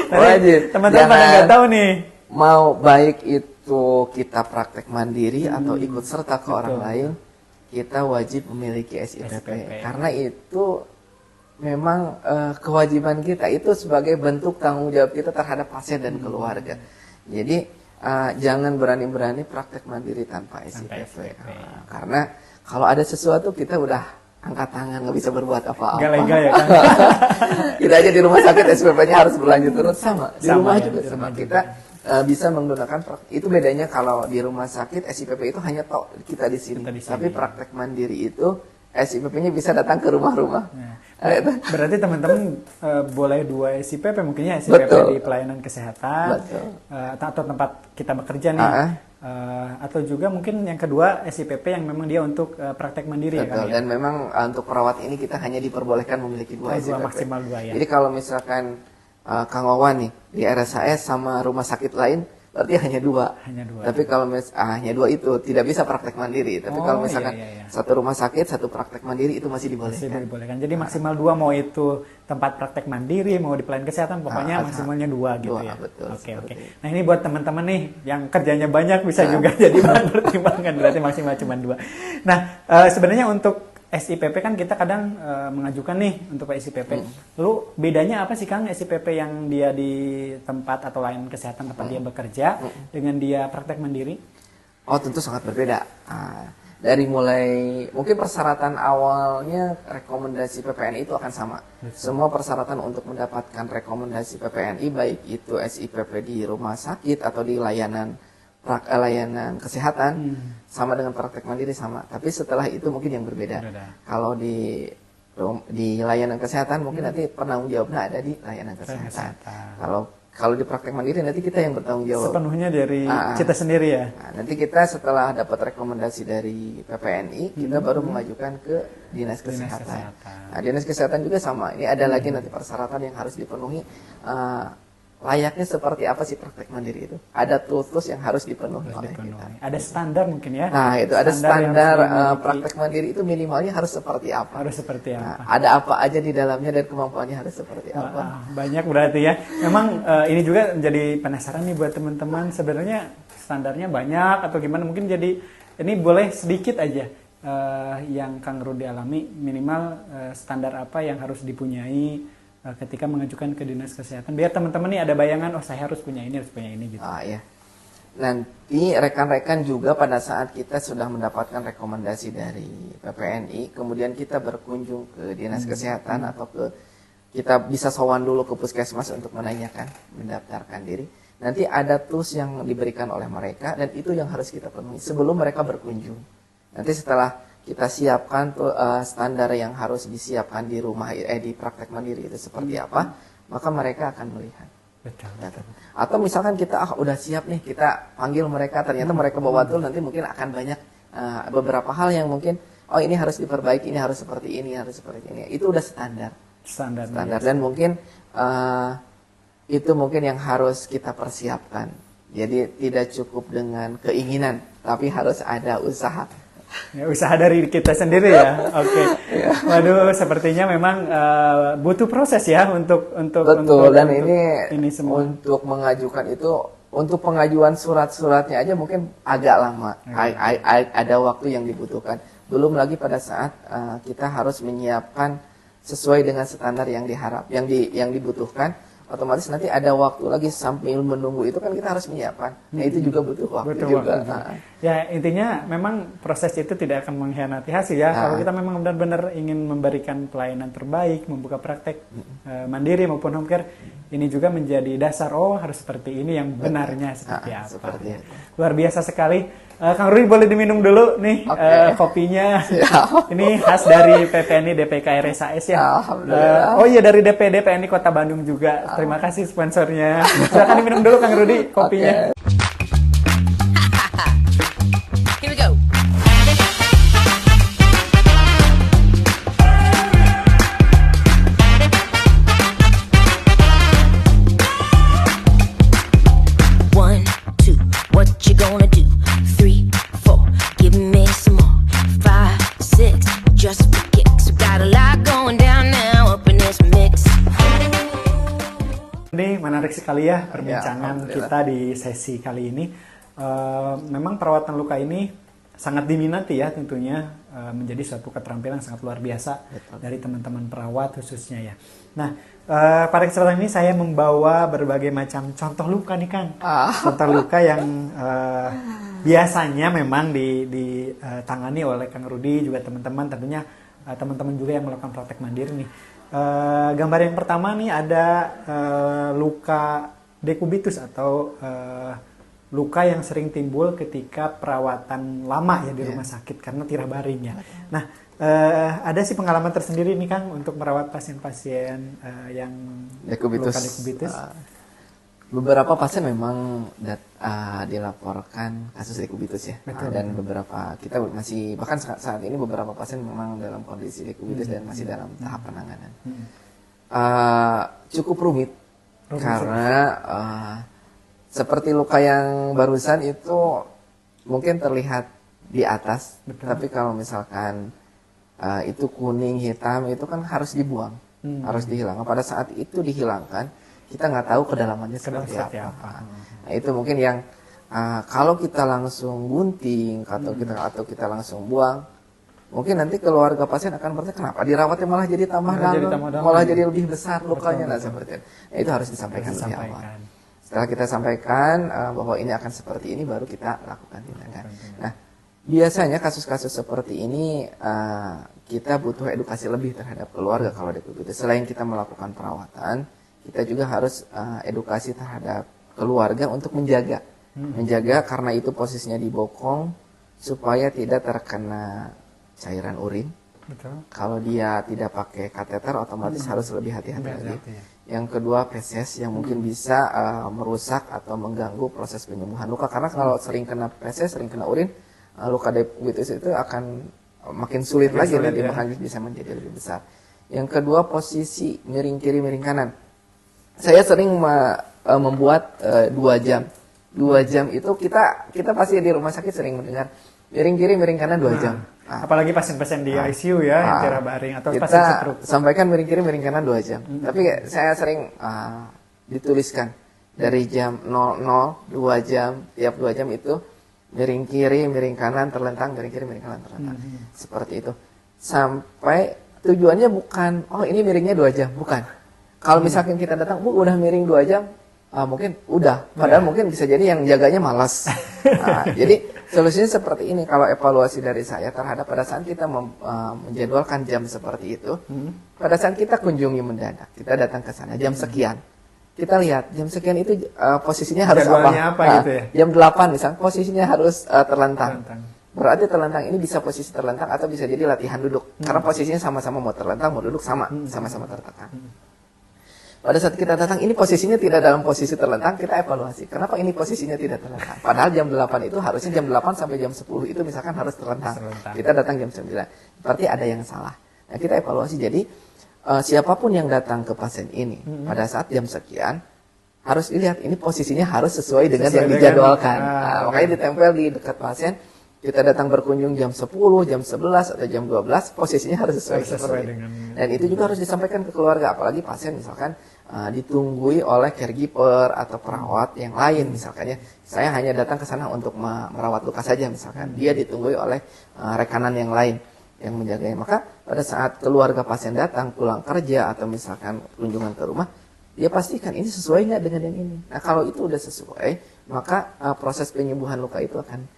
Tapi Wajib. teman-teman pada Jangan- nggak tahu nih. Mau baik itu kita praktek mandiri atau ikut serta ke orang betul. lain, kita wajib memiliki SIPP. SIPP. Karena itu memang kewajiban kita, itu sebagai bentuk tanggung jawab kita terhadap pasien dan keluarga. Jadi jangan berani-berani praktek mandiri tanpa SIPP. Karena kalau ada sesuatu kita udah angkat tangan, nggak bisa berbuat apa-apa. Nggak lega ya Kang? Kita aja di rumah sakit SPP-nya harus berlanjut terus sama. Di Sama rumah ya, juga di sama. rumah Kita bisa menggunakan itu bedanya kalau di rumah sakit SIPP itu hanya kita di sini. Kita di sini. Tapi praktek mandiri itu SIPP-nya bisa datang ke rumah-rumah. Nah, Itu. berarti teman-teman boleh 2 SIPP mungkin ya, SIPP Betul. di pelayanan kesehatan Betul. Atau tempat kita bekerja nih. Atau juga mungkin yang kedua SIPP yang memang dia untuk praktek mandiri ya Betul. kan ya. Dan memang untuk perawat ini kita hanya diperbolehkan memiliki 2 SIPP. Maksimal 2 ya. Jadi kalau misalkan Kang Wawan nih di RSAS sama rumah sakit lain, berarti hanya 2. Hanya 2. Tapi kalau hanya 2 itu tidak bisa praktek mandiri. Tapi kalau misalkan iya. satu rumah sakit, satu praktek mandiri itu masih Masih dibolehkan. dibolehkan. Jadi maksimal 2, mau itu tempat praktek mandiri, mau di pelayanan kesehatan, pokoknya maksimalnya 2 gitu 2, ya. betul, Oke, seperti oke. itu. Nah, ini buat teman-teman nih yang kerjanya banyak bisa juga jadi bahan pertimbangan, berarti maksimal cuma 2. Nah, sebenarnya untuk SIPP kan kita kadang mengajukan nih untuk SIPP. Lalu bedanya apa sih Kang SIPP yang dia di tempat atau layanan kesehatan tempat dia bekerja dengan dia praktek mandiri? Oh, tentu sangat berbeda. Dari mulai mungkin persyaratan awalnya rekomendasi PPNI itu akan sama. Semua persyaratan untuk mendapatkan rekomendasi PPNI baik itu SIPP di rumah sakit atau di layanan kesehatan sama dengan praktek mandiri sama. Tapi setelah itu mungkin yang berbeda. Kalau di layanan kesehatan mungkin nanti penanggung jawabnya ada di layanan kesehatan. Kalau di praktek mandiri nanti kita yang bertanggung jawab. Sepenuhnya dari kita sendiri ya. Nah, nanti kita setelah dapat rekomendasi dari PPNI, kita baru mengajukan ke Dinas Kesehatan. Nah, Dinas Kesehatan juga sama. Ini ada lagi nanti persyaratan yang harus dipenuhi. Layaknya seperti apa sih praktek mandiri itu? Ada tools yang harus dipenuhi oleh kita. Ada standar mungkin ya. Nah, itu ada standar yang harus dimiliki. praktek mandiri itu minimalnya harus seperti apa? Harus seperti Nah, apa? ada apa aja di dalamnya dan kemampuannya harus seperti apa? Banyak berarti ya. Memang ini juga menjadi penasaran nih buat teman-teman. Sebenarnya standarnya banyak atau gimana? Mungkin jadi ini boleh sedikit aja yang Kang Rudi alami. Minimal standar apa yang harus dipunyai ketika mengajukan ke Dinas Kesehatan. Biar teman-teman nih ada bayangan, oh saya harus punya ini gitu. Ya. Nanti rekan-rekan juga pada saat kita sudah mendapatkan rekomendasi dari PPNI, kemudian kita berkunjung ke Dinas Kesehatan atau kita bisa sowan dulu ke puskesmas untuk menanyakan, mendaftarkan diri. Nanti ada tools yang diberikan oleh mereka dan itu yang harus kita penuhi sebelum mereka berkunjung. Nanti setelah kita siapkan tuh standar yang harus disiapkan di rumah di praktek mandiri itu seperti apa, maka mereka akan melihat. Betul. Atau misalkan kita udah siap nih, kita panggil mereka, ternyata mereka bawa tool, nanti mungkin akan banyak beberapa hal yang mungkin ini harus diperbaiki, ini harus seperti ini, harus seperti ini. Itu udah standar. Dan mungkin itu mungkin yang harus kita persiapkan. Jadi tidak cukup dengan keinginan, tapi harus ada usaha. Ya, usaha dari kita sendiri ya. Oke. Waduh, sepertinya memang butuh proses ya untuk Betul. Dan ini semua. untuk mengajukan itu, untuk pengajuan surat-suratnya aja mungkin agak lama. Ada waktu yang dibutuhkan. Belum lagi pada saat kita harus menyiapkan sesuai dengan standar yang yang dibutuhkan. Otomatis nanti ada waktu lagi sambil menunggu itu kan kita harus menyiapkan. Nah, itu juga butuh waktu juga. Ya intinya memang proses itu tidak akan mengkhianati hasil ya. Kalau kita memang benar-benar ingin memberikan pelayanan terbaik, membuka praktek mandiri maupun home care, ini juga menjadi dasar harus seperti ini yang benarnya seperti apa. Seperti itu. Luar biasa sekali. Kang Rudi boleh diminum dulu nih kopinya. Ini khas dari PPNI DPK RSAS ya. Alhamdulillah. Oh iya dari DPD PNI Kota Bandung juga. Terima kasih sponsornya. Silakan diminum dulu Kang Rudi kopinya. Here we go. One, two, what you gonna do? 3, 4, give me some more. 5, 6, just for kicks. We got a lot going down now up in this mix. Ini menarik sekali ya perbincangan Alhamdulillah. kita di sesi kali ini. Memang perawatan luka ini sangat diminati ya tentunya, menjadi suatu keterampilan yang sangat luar biasa dari teman-teman perawat khususnya ya. Nah, pada kesempatan ini saya membawa berbagai macam contoh luka nih Kang. Contoh luka yang biasanya memang ditangani oleh Kang Rudi juga teman-teman, tentunya teman-teman juga yang melakukan praktek mandiri nih. Gambar yang pertama nih ada luka dekubitus atau luka yang sering timbul ketika perawatan lama ya di rumah sakit karena tirah baring ya. Nah, ada sih pengalaman tersendiri nih Kang untuk merawat pasien-pasien yang Dekubitus. luka dekubitus. Beberapa pasien memang dilaporkan kasus dekubitus ya. Dan beberapa kita masih bahkan saat ini beberapa pasien memang dalam kondisi dekubitus dan masih dalam tahap penanganan. Cukup rumit karena seperti luka yang barusan itu mungkin terlihat di atas, tapi kalau misalkan itu kuning hitam itu kan harus dibuang, harus dihilangkan. Pada saat itu dihilangkan, kita nggak tahu kedalamannya seperti apa. Nah itu mungkin yang kalau kita langsung gunting atau kita langsung buang, mungkin nanti keluarga pasien akan bertanya kenapa dirawatnya malah jadi tambah dalam, malah jadi lebih besar lukanya. Nah seperti itu. Nah, itu harus disampaikan lebih awal. Setelah kita sampaikan bahwa ini akan seperti ini, baru kita lakukan tindakan. Nah, biasanya kasus-kasus seperti ini kita butuh edukasi lebih terhadap keluarga kalau dekubitus. Selain kita melakukan perawatan, kita juga harus edukasi terhadap keluarga untuk menjaga karena itu posisinya di bokong supaya tidak terkena cairan urin. Betul. Kalau dia tidak pakai kateter, otomatis harus lebih hati-hati lagi. Yang kedua, feses yang mungkin bisa merusak atau mengganggu proses penyembuhan luka. Karena kalau sering kena feses, sering kena urin, luka dekubitus itu akan makin sulit lagi, dan bisa menjadi lebih besar. Yang kedua, posisi miring kiri, miring kanan. Saya sering membuat 2 jam. 2 jam itu kita pasti di rumah sakit sering mendengar miring kiri, miring kanan 2 jam. Apalagi pasien-pasien di ICU ya, yang tirah baring atau kita pasien stroke. sampaikan miring kiri, miring kanan 2 jam. Tapi saya sering dituliskan dari jam 00, 2 jam, tiap 2 jam itu miring kiri, miring kanan, terlentang, miring kiri, miring kanan, terlentang. Seperti itu. Sampai tujuannya bukan, ini miringnya 2 jam, bukan. Kalau misalkan kita datang, Bu udah miring 2 jam, mungkin udah. Padahal mungkin bisa jadi yang jaganya malas. Jadi solusinya seperti ini. Kalau evaluasi dari saya terhadap pada saat kita menjadwalkan jam seperti itu, pada saat kita kunjungi mendadak, kita datang ke sana jam sekian, kita lihat jam sekian itu posisinya harus apa gitu ya? Jam 8 misalnya posisinya harus terlentang. Berarti terlentang ini bisa posisi terlentang atau bisa jadi latihan duduk. Karena posisinya sama-sama mau terlentang, mau duduk sama-sama tertekan. Pada saat kita datang, ini posisinya tidak dalam posisi terlentang, kita evaluasi. Kenapa ini posisinya tidak terlentang? Padahal jam 8 itu harusnya jam 8 sampai jam 10 itu misalkan harus terlentang. Kita datang jam 9. Berarti ada yang salah. Nah, kita evaluasi. Jadi, siapapun yang datang ke pasien ini, pada saat jam sekian, harus dilihat ini posisinya harus sesuai dengan yang dijadwalkan. Makanya ditempel di dekat pasien. Kita datang berkunjung jam 10, jam 11, atau jam 12, posisinya harus sesuai dengan. Dan itu juga harus disampaikan ke keluarga, apalagi pasien misalkan ditunggui oleh caregiver atau perawat yang lain misalkan ya. Saya hanya datang ke sana untuk merawat luka saja misalkan. Dia ditunggui oleh rekanan yang lain yang menjaganya. Maka pada saat keluarga pasien datang pulang kerja atau misalkan kunjungan ke rumah, dia pastikan ini sesuai nggak dengan yang ini. Nah kalau itu udah sesuai, maka proses penyembuhan luka itu akan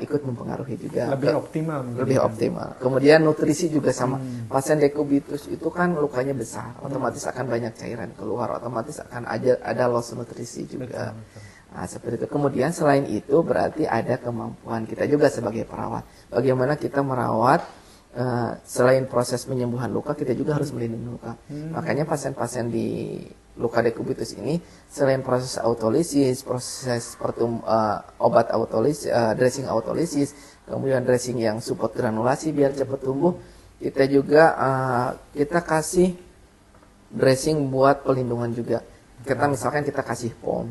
ikut mempengaruhi juga. Lebih optimal mungkin. Lebih optimal. Kemudian nutrisi juga sama. Pasien dekubitus itu kan lukanya besar, otomatis akan banyak cairan keluar, otomatis akan ada loss nutrisi juga. Betul. Nah, seperti itu. Kemudian selain itu berarti ada kemampuan kita juga sebagai perawat. Bagaimana kita merawat selain proses penyembuhan luka, kita juga harus melindungi luka. Makanya pasien-pasien di luka dekubitus ini selain proses autolisis, proses obat autolisis, dressing autolisis, kemudian dressing yang support granulasi biar cepat tumbuh, kita juga kita kasih dressing buat pelindungan juga. Misalkan kita kasih POM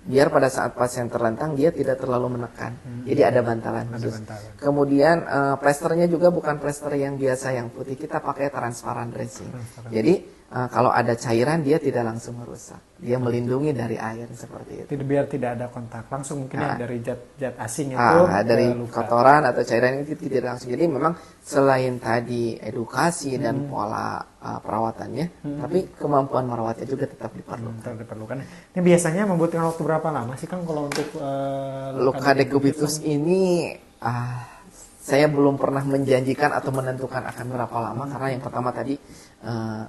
biar pada saat pasien terlentang dia tidak terlalu menekan. Jadi ada bantalan khusus. Kemudian plesternya juga bukan plester yang biasa yang putih, kita pakai transparan dressing. Jadi kalau ada cairan dia tidak langsung merusak. Dia melindungi dari air seperti itu. Biar tidak ada kontak langsung mungkin ya dari zat asing itu dari kotoran atau cairan itu tidak langsung. Jadi memang selain tadi edukasi dan pola perawatannya, tapi kemampuan merawatnya juga tetap diperlukan. Ini biasanya membutuhkan waktu berapa lama sih Kang kalau untuk luka dekubitus ini? Saya belum pernah menjanjikan atau menentukan akan berapa lama, karena yang pertama tadi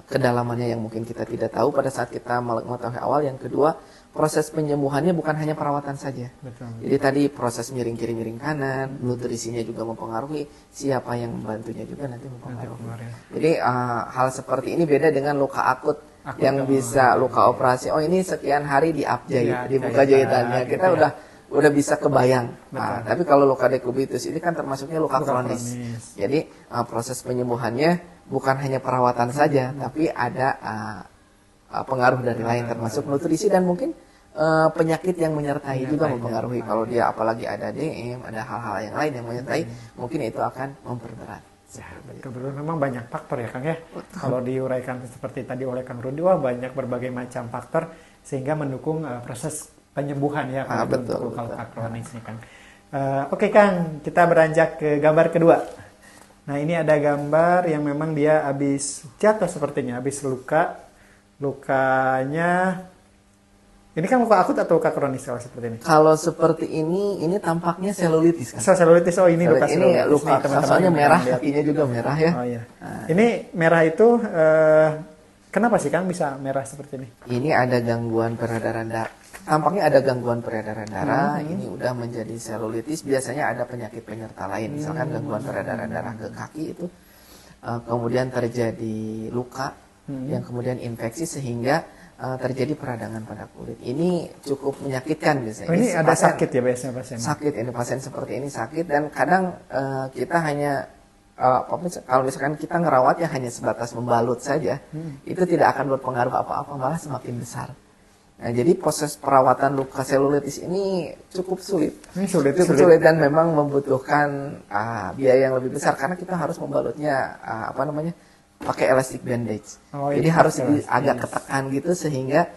kedalamannya yang mungkin kita tidak tahu pada saat kita mengetahui awal. Yang kedua, proses penyembuhannya bukan hanya perawatan saja. Betul. Jadi tadi proses miring kiri miring kanan, nutrisinya juga mempengaruhi, siapa yang membantunya juga nanti mempengaruhi. Jadi hal seperti ini beda dengan luka akut yang bisa luka operasi. Oh ini sekian hari dibuka jahitannya, kita udah bisa kebayang. Tapi kalau luka dekubitus ini kan termasuknya luka kronis. Jadi proses penyembuhannya bukan hanya perawatan saja, tapi ada pengaruh dari lain, termasuk nutrisi dan mungkin penyakit yang menyertai juga mempengaruhi. Kalau dia apalagi ada DM, ada hal-hal yang lain yang menyertai, mungkin itu akan memperberat. Betul, memang banyak faktor ya Kang ya. Kalau diuraikan seperti tadi oleh Kang Rudi, banyak berbagai macam faktor sehingga mendukung proses penyembuhan ya untuk luka kronis nih Kang. Oke Kang, kita beranjak ke gambar kedua. Nah ini ada gambar yang memang dia habis jatuh sepertinya, habis lukanya. Ini kan luka akut atau luka kronis kalau seperti ini? Kalau seperti ini tampaknya selulitis kan? Selulitis, ini luka selulitis. Ini luka, soalnya merah, kakinya juga merah ya. Oh iya. Ini merah itu kenapa sih Kang bisa merah seperti ini? Ini ada gangguan peredaran darah. Tampaknya ada gangguan peredaran darah. Ini udah menjadi selulitis. Biasanya ada penyakit penyerta lain, misalkan gangguan peredaran darah ke kaki itu, kemudian terjadi luka yang kemudian infeksi sehingga terjadi peradangan pada kulit. Ini cukup menyakitkan biasanya. Ini ada sakit ya biasanya pasien? Sakit, ini pasien seperti ini sakit, dan kadang kita hanya kalau misalkan kita ngerawat ya hanya sebatas membalut saja, itu tidak akan berpengaruh apa-apa, malah semakin besar. Nah, jadi proses perawatan luka selulitis ini cukup sulit. Cukup sulit dan memang membutuhkan biaya yang lebih besar karena kita harus membalutnya pakai elastic bandage. Jadi harus agak ketekan gitu sehingga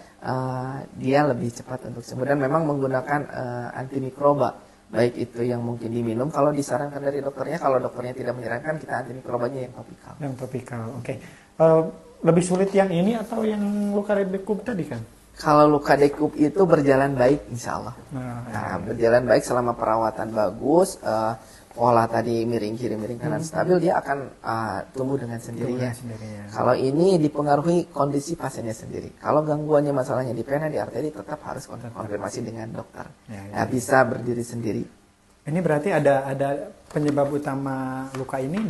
dia lebih cepat untuk sembuh, dan memang menggunakan antimikroba, baik itu yang mungkin diminum kalau disarankan dari dokternya. Kalau dokternya tidak menyarankan, kita antimikrobanya yang topikal. Yang topikal, oke. Lebih sulit yang ini atau yang luka dekub tadi kan? Kalau luka dekub itu berjalan baik, insya Allah. Berjalan baik selama perawatan bagus, pola tadi miring kiri miring kanan stabil, dia akan tumbuh dengan sendirinya. Kalau ini dipengaruhi kondisi pasiennya sendiri. Kalau gangguannya masalahnya di vena, di arteri, tetap harus konfirmasi dengan dokter. Bisa berdiri sendiri. Ini berarti ada penyebab utama luka ini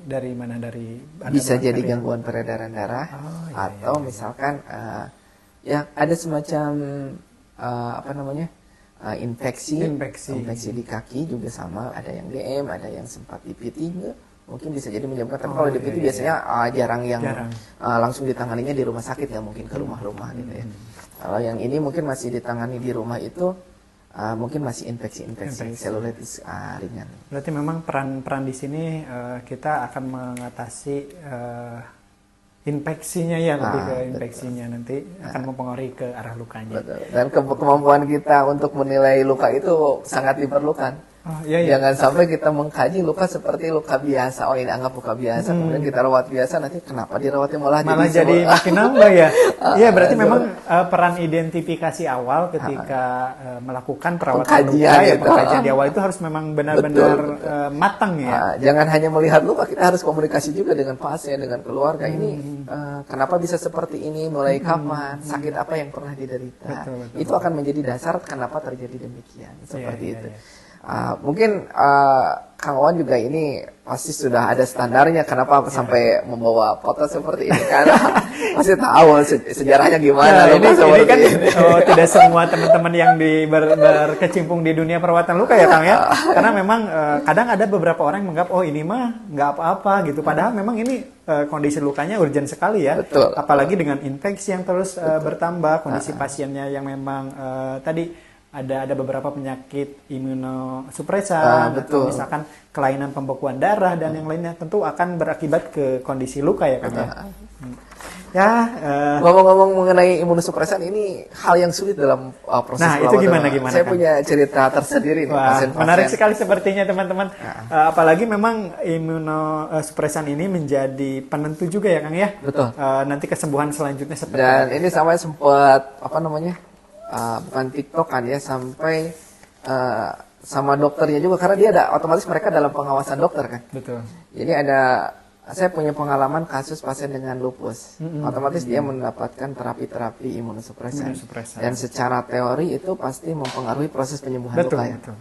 dari mana? Bisa jadi gangguan peredaran darah, atau misalkan ya ada semacam infeksi di kaki juga sama. Ada yang DM, ada yang sempat DPT juga mungkin bisa jadi menyebabkan. Tapi kalau DPT biasanya jarang yang langsung ditanganinya di rumah sakit, ya mungkin ke rumah-rumah gitu ya. Kalau yang ini mungkin masih ditangani di rumah, itu mungkin masih infeksi selulitis ringan. Berarti memang peran di sini kita akan mengatasi infeksinya ya, lebih ke infeksinya nanti akan mempengaruhi ke arah lukanya. Betul. Dan kemampuan kita untuk menilai luka itu sangat diperlukan. Oh, iya, iya. Jangan sampai kita mengkaji luka seperti luka biasa. Oh, ini anggap luka biasa, kemudian kita rawat biasa, nanti kenapa dirawatnya malah jadi makin nambah ya. Iya, berarti memang peran identifikasi awal ketika melakukan perawatan Pengkajian luka ya, itu. pengkajian di awal itu harus memang benar-benar matang ya. Jangan hanya melihat luka, kita harus komunikasi juga dengan pasien, dengan keluarga. Ini kenapa bisa seperti ini, mulai kapan, sakit apa yang pernah diderita. Betul. Itu akan menjadi dasar kenapa terjadi demikian, seperti Iya, itu. iya. Mungkin Kang Wawan juga ini pasti sudah ada standarnya kenapa sampai membawa foto seperti ini, karena pasti tahu sejarahnya gimana. Nah, ini kan ini. tidak semua teman-teman yang berkecimpung di dunia perawatan luka ya Kang ya, karena memang kadang ada beberapa orang yang menganggap oh ini mah nggak apa-apa gitu, padahal memang ini kondisi lukanya urgent sekali ya. Betul. Apalagi dengan infeksi yang terus bertambah, kondisi pasiennya yang memang tadi ada beberapa penyakit imunosupresan, atau betul. misalkan kelainan pembekuan darah dan yang lainnya, tentu akan berakibat ke kondisi luka ya Kang ya. Ya, Ngomong-ngomong mengenai imunosupresan, ini hal yang sulit dalam proses Nah, itu perawatan. gimana, Saya Kang? punya cerita tersendiri nih, wah, pasien-pasien. menarik sekali sepertinya teman-teman. Apalagi memang imunosupresan ini menjadi penentu juga ya Kang ya. Betul. Nanti kesembuhan selanjutnya seperti Dan apa. ini sampai sempat bukan TikTokan ya, sampai sama dokternya juga, karena dia ada otomatis mereka dalam pengawasan dokter kan. Betul. Jadi saya punya pengalaman kasus pasien dengan lupus. Otomatis dia mendapatkan terapi-terapi imunosupresan. Dan secara teori itu pasti mempengaruhi proses penyembuhan Betul, luka ya. betul.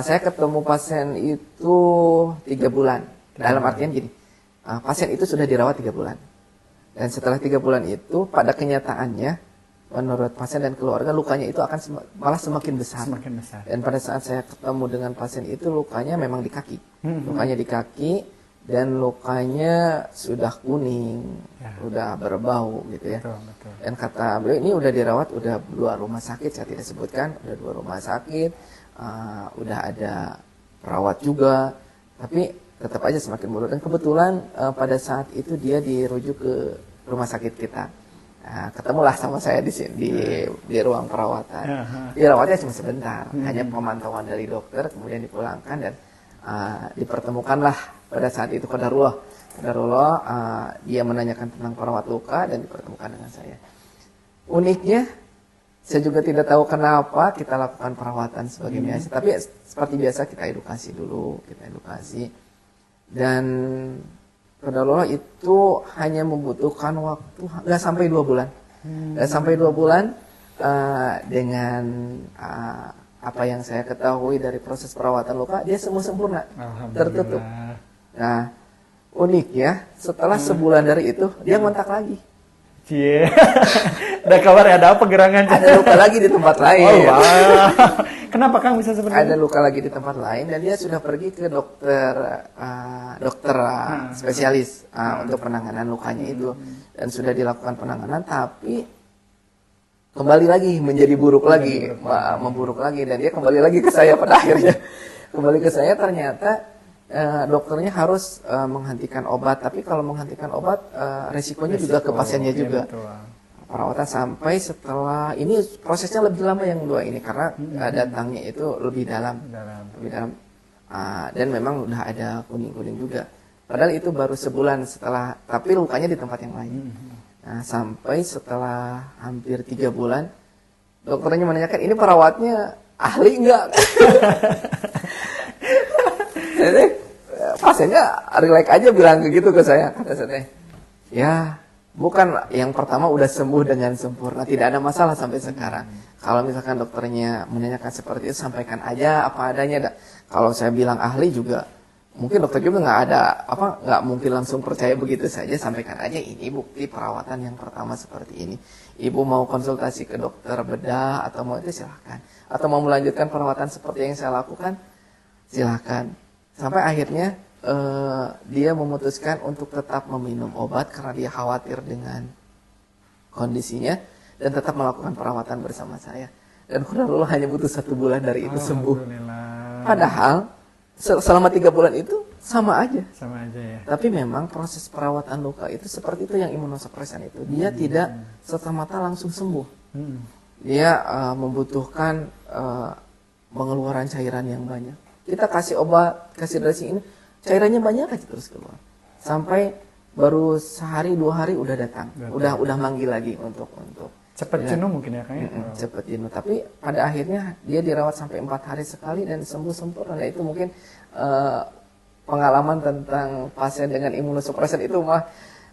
Saya ketemu pasien itu 3 bulan. Dalam artian gini, pasien itu sudah dirawat 3 bulan. Dan setelah 3 bulan itu, pada kenyataannya, menurut pasien dan keluarga, lukanya itu akan malah semakin besar. Semakin besar. Dan pada saat saya ketemu dengan pasien itu, lukanya memang di kaki. Lukanya di kaki, dan lukanya sudah kuning, udah berbau gitu ya. Betul. Dan kata beliau, ini udah dirawat, udah 2 rumah sakit, saya tidak sebutkan, udah 2 rumah sakit, udah ada perawat juga, tapi tetap aja semakin buruk. Dan kebetulan pada saat itu dia dirujuk ke rumah sakit kita. Nah, ketemulah sama saya di sini di ruang perawatan. Dirawatnya cuma sebentar, hanya pemantauan dari dokter, kemudian dipulangkan, dan dipertemukanlah pada saat itu qadarullah. Dia menanyakan tentang perawat luka dan dipertemukan dengan saya. Uniknya, saya juga tidak tahu kenapa kita lakukan perawatan sebagai biasa, tapi seperti biasa kita edukasi dulu, dan qadarullah itu hanya membutuhkan waktu nggak sampai 2 bulan. Nggak sampai 2 bulan dengan apa yang saya ketahui dari proses perawatan luka, dia semua sempurna, tertutup. Nah, unik ya, setelah sebulan dari itu dia ngontak lagi. Cie. Ada kabar ya, ada apa gerangan? Ada luka lagi di tempat lain. Oh, wow. Kenapa Kang bisa seperti Ada itu? luka lagi di tempat lain, dan dia sudah pergi ke dokter spesialis untuk penanganan lukanya itu, dan sudah dilakukan penanganan, tapi kembali lagi menjadi buruk lagi, memburuk lagi, dan dia kembali lagi ke saya pada akhirnya. Kembali ke saya, ternyata dokternya harus menghentikan obat, tapi kalau menghentikan obat resikonya juga ke pasiennya juga. Perawatan sampai setelah ini prosesnya lebih lama yang 2 ini, karena datangnya itu lebih dalam. Dan memang udah ada kuning-kuning juga. Padahal itu baru sebulan setelah, tapi lukanya di tempat yang lain. Nah, sampai setelah hampir 3 bulan, dokternya menanyakan, ini perawatnya ahli enggak? Jadi pasiennya relax aja bilang begitu ke saya. Kata saya, ya bukan yang pertama udah sembuh dengan sempurna, tidak ada masalah sampai sekarang. Kalau misalkan dokternya menanyakan seperti itu, sampaikan aja apa adanya. Kalau saya bilang ahli juga, mungkin dokter juga nggak mungkin langsung percaya begitu saja. Sampaikan aja, ini bukti perawatan yang pertama seperti ini. Ibu mau konsultasi ke dokter bedah atau mau itu silahkan. Atau mau melanjutkan perawatan seperti yang saya lakukan, silahkan. Sampai akhirnya dia memutuskan untuk tetap meminum obat karena dia khawatir dengan kondisinya, dan tetap melakukan perawatan bersama saya. Dan qadarullah hanya butuh 1 bulan dari itu sembuh. Padahal selama 3 bulan itu sama aja ya. Tapi memang proses perawatan luka itu seperti itu, yang imunosupresan itu dia tidak serta-merta langsung sembuh. Dia membutuhkan pengeluaran cairan yang banyak. Kita kasih obat, kasih dressing ini, cairannya banyak aja terus keluar. Sampai baru sehari 2 hari udah datang, udah manggil lagi untuk Cepat jenuh mungkin ya Kang ya? cepat jenuh. Tapi pada akhirnya dia dirawat sampai 4 hari sekali dan sembuh sempurna. Nah, itu mungkin pengalaman tentang pasien dengan imunosupresan itu mah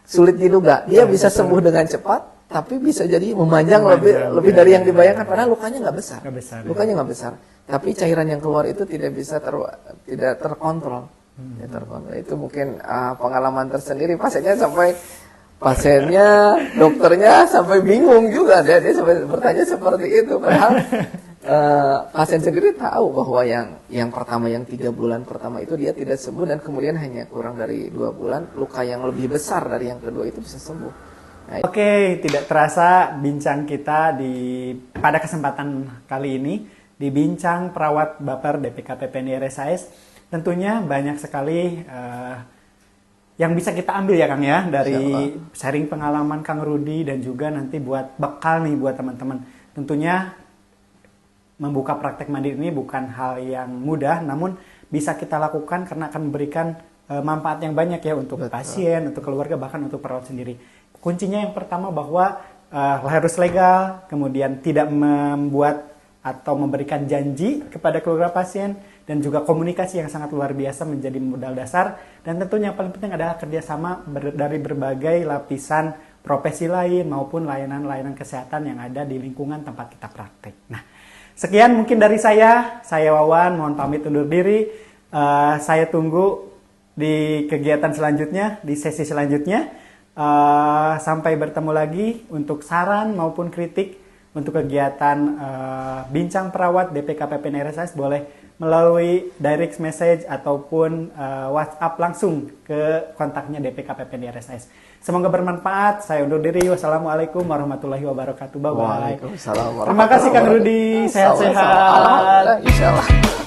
sulit diduga. Dia bisa sembuh dengan cepat, tapi bisa jadi memanjang lebih dari yang dibayangkan. Padahal lukanya nggak besar. Lukanya nggak besar. Tapi cairan yang keluar itu tidak bisa tidak terkontrol. Ya, terkontrol. Itu mungkin pengalaman tersendiri. Pasiennya, dokternya sampai bingung juga. Dia sampai bertanya seperti itu. Padahal pasien sendiri tahu bahwa yang pertama, yang 3 bulan pertama itu dia tidak sembuh, dan kemudian hanya kurang dari 2 bulan luka yang lebih besar dari yang kedua itu bisa sembuh. Nah, Oke, tidak terasa bincang kita pada kesempatan kali ini di Bincang Perawat Baper DPK PPNI RSIS. Tentunya banyak sekali yang bisa kita ambil ya Kang ya dari sharing pengalaman Kang Rudi, dan juga nanti buat bekal nih buat teman-teman. Tentunya membuka praktek mandiri ini bukan hal yang mudah, namun bisa kita lakukan karena akan memberikan manfaat yang banyak ya untuk pasien, untuk keluarga, bahkan untuk perawat sendiri. Kuncinya yang pertama bahwa harus legal, kemudian tidak membuat atau memberikan janji kepada keluarga pasien, dan juga komunikasi yang sangat luar biasa menjadi modal dasar. Dan tentunya yang paling penting adalah kerjasama dari berbagai lapisan profesi lain maupun layanan-layanan kesehatan yang ada di lingkungan tempat kita praktek. Nah, sekian mungkin dari saya Wawan, mohon pamit undur diri. Saya tunggu di kegiatan selanjutnya, di sesi selanjutnya. Sampai bertemu lagi untuk saran maupun kritik untuk kegiatan Bincang Perawat DPK PPNI RSIS boleh melalui direct message ataupun WhatsApp langsung ke kontaknya DPK PPNI RSIS. Semoga bermanfaat. Saya undur diri. Wassalamualaikum warahmatullahi wabarakatuh. Bye bye. Waalaikumsalam. Terima kasih Kang Rudi. Sehat-sehat. Insyaallah.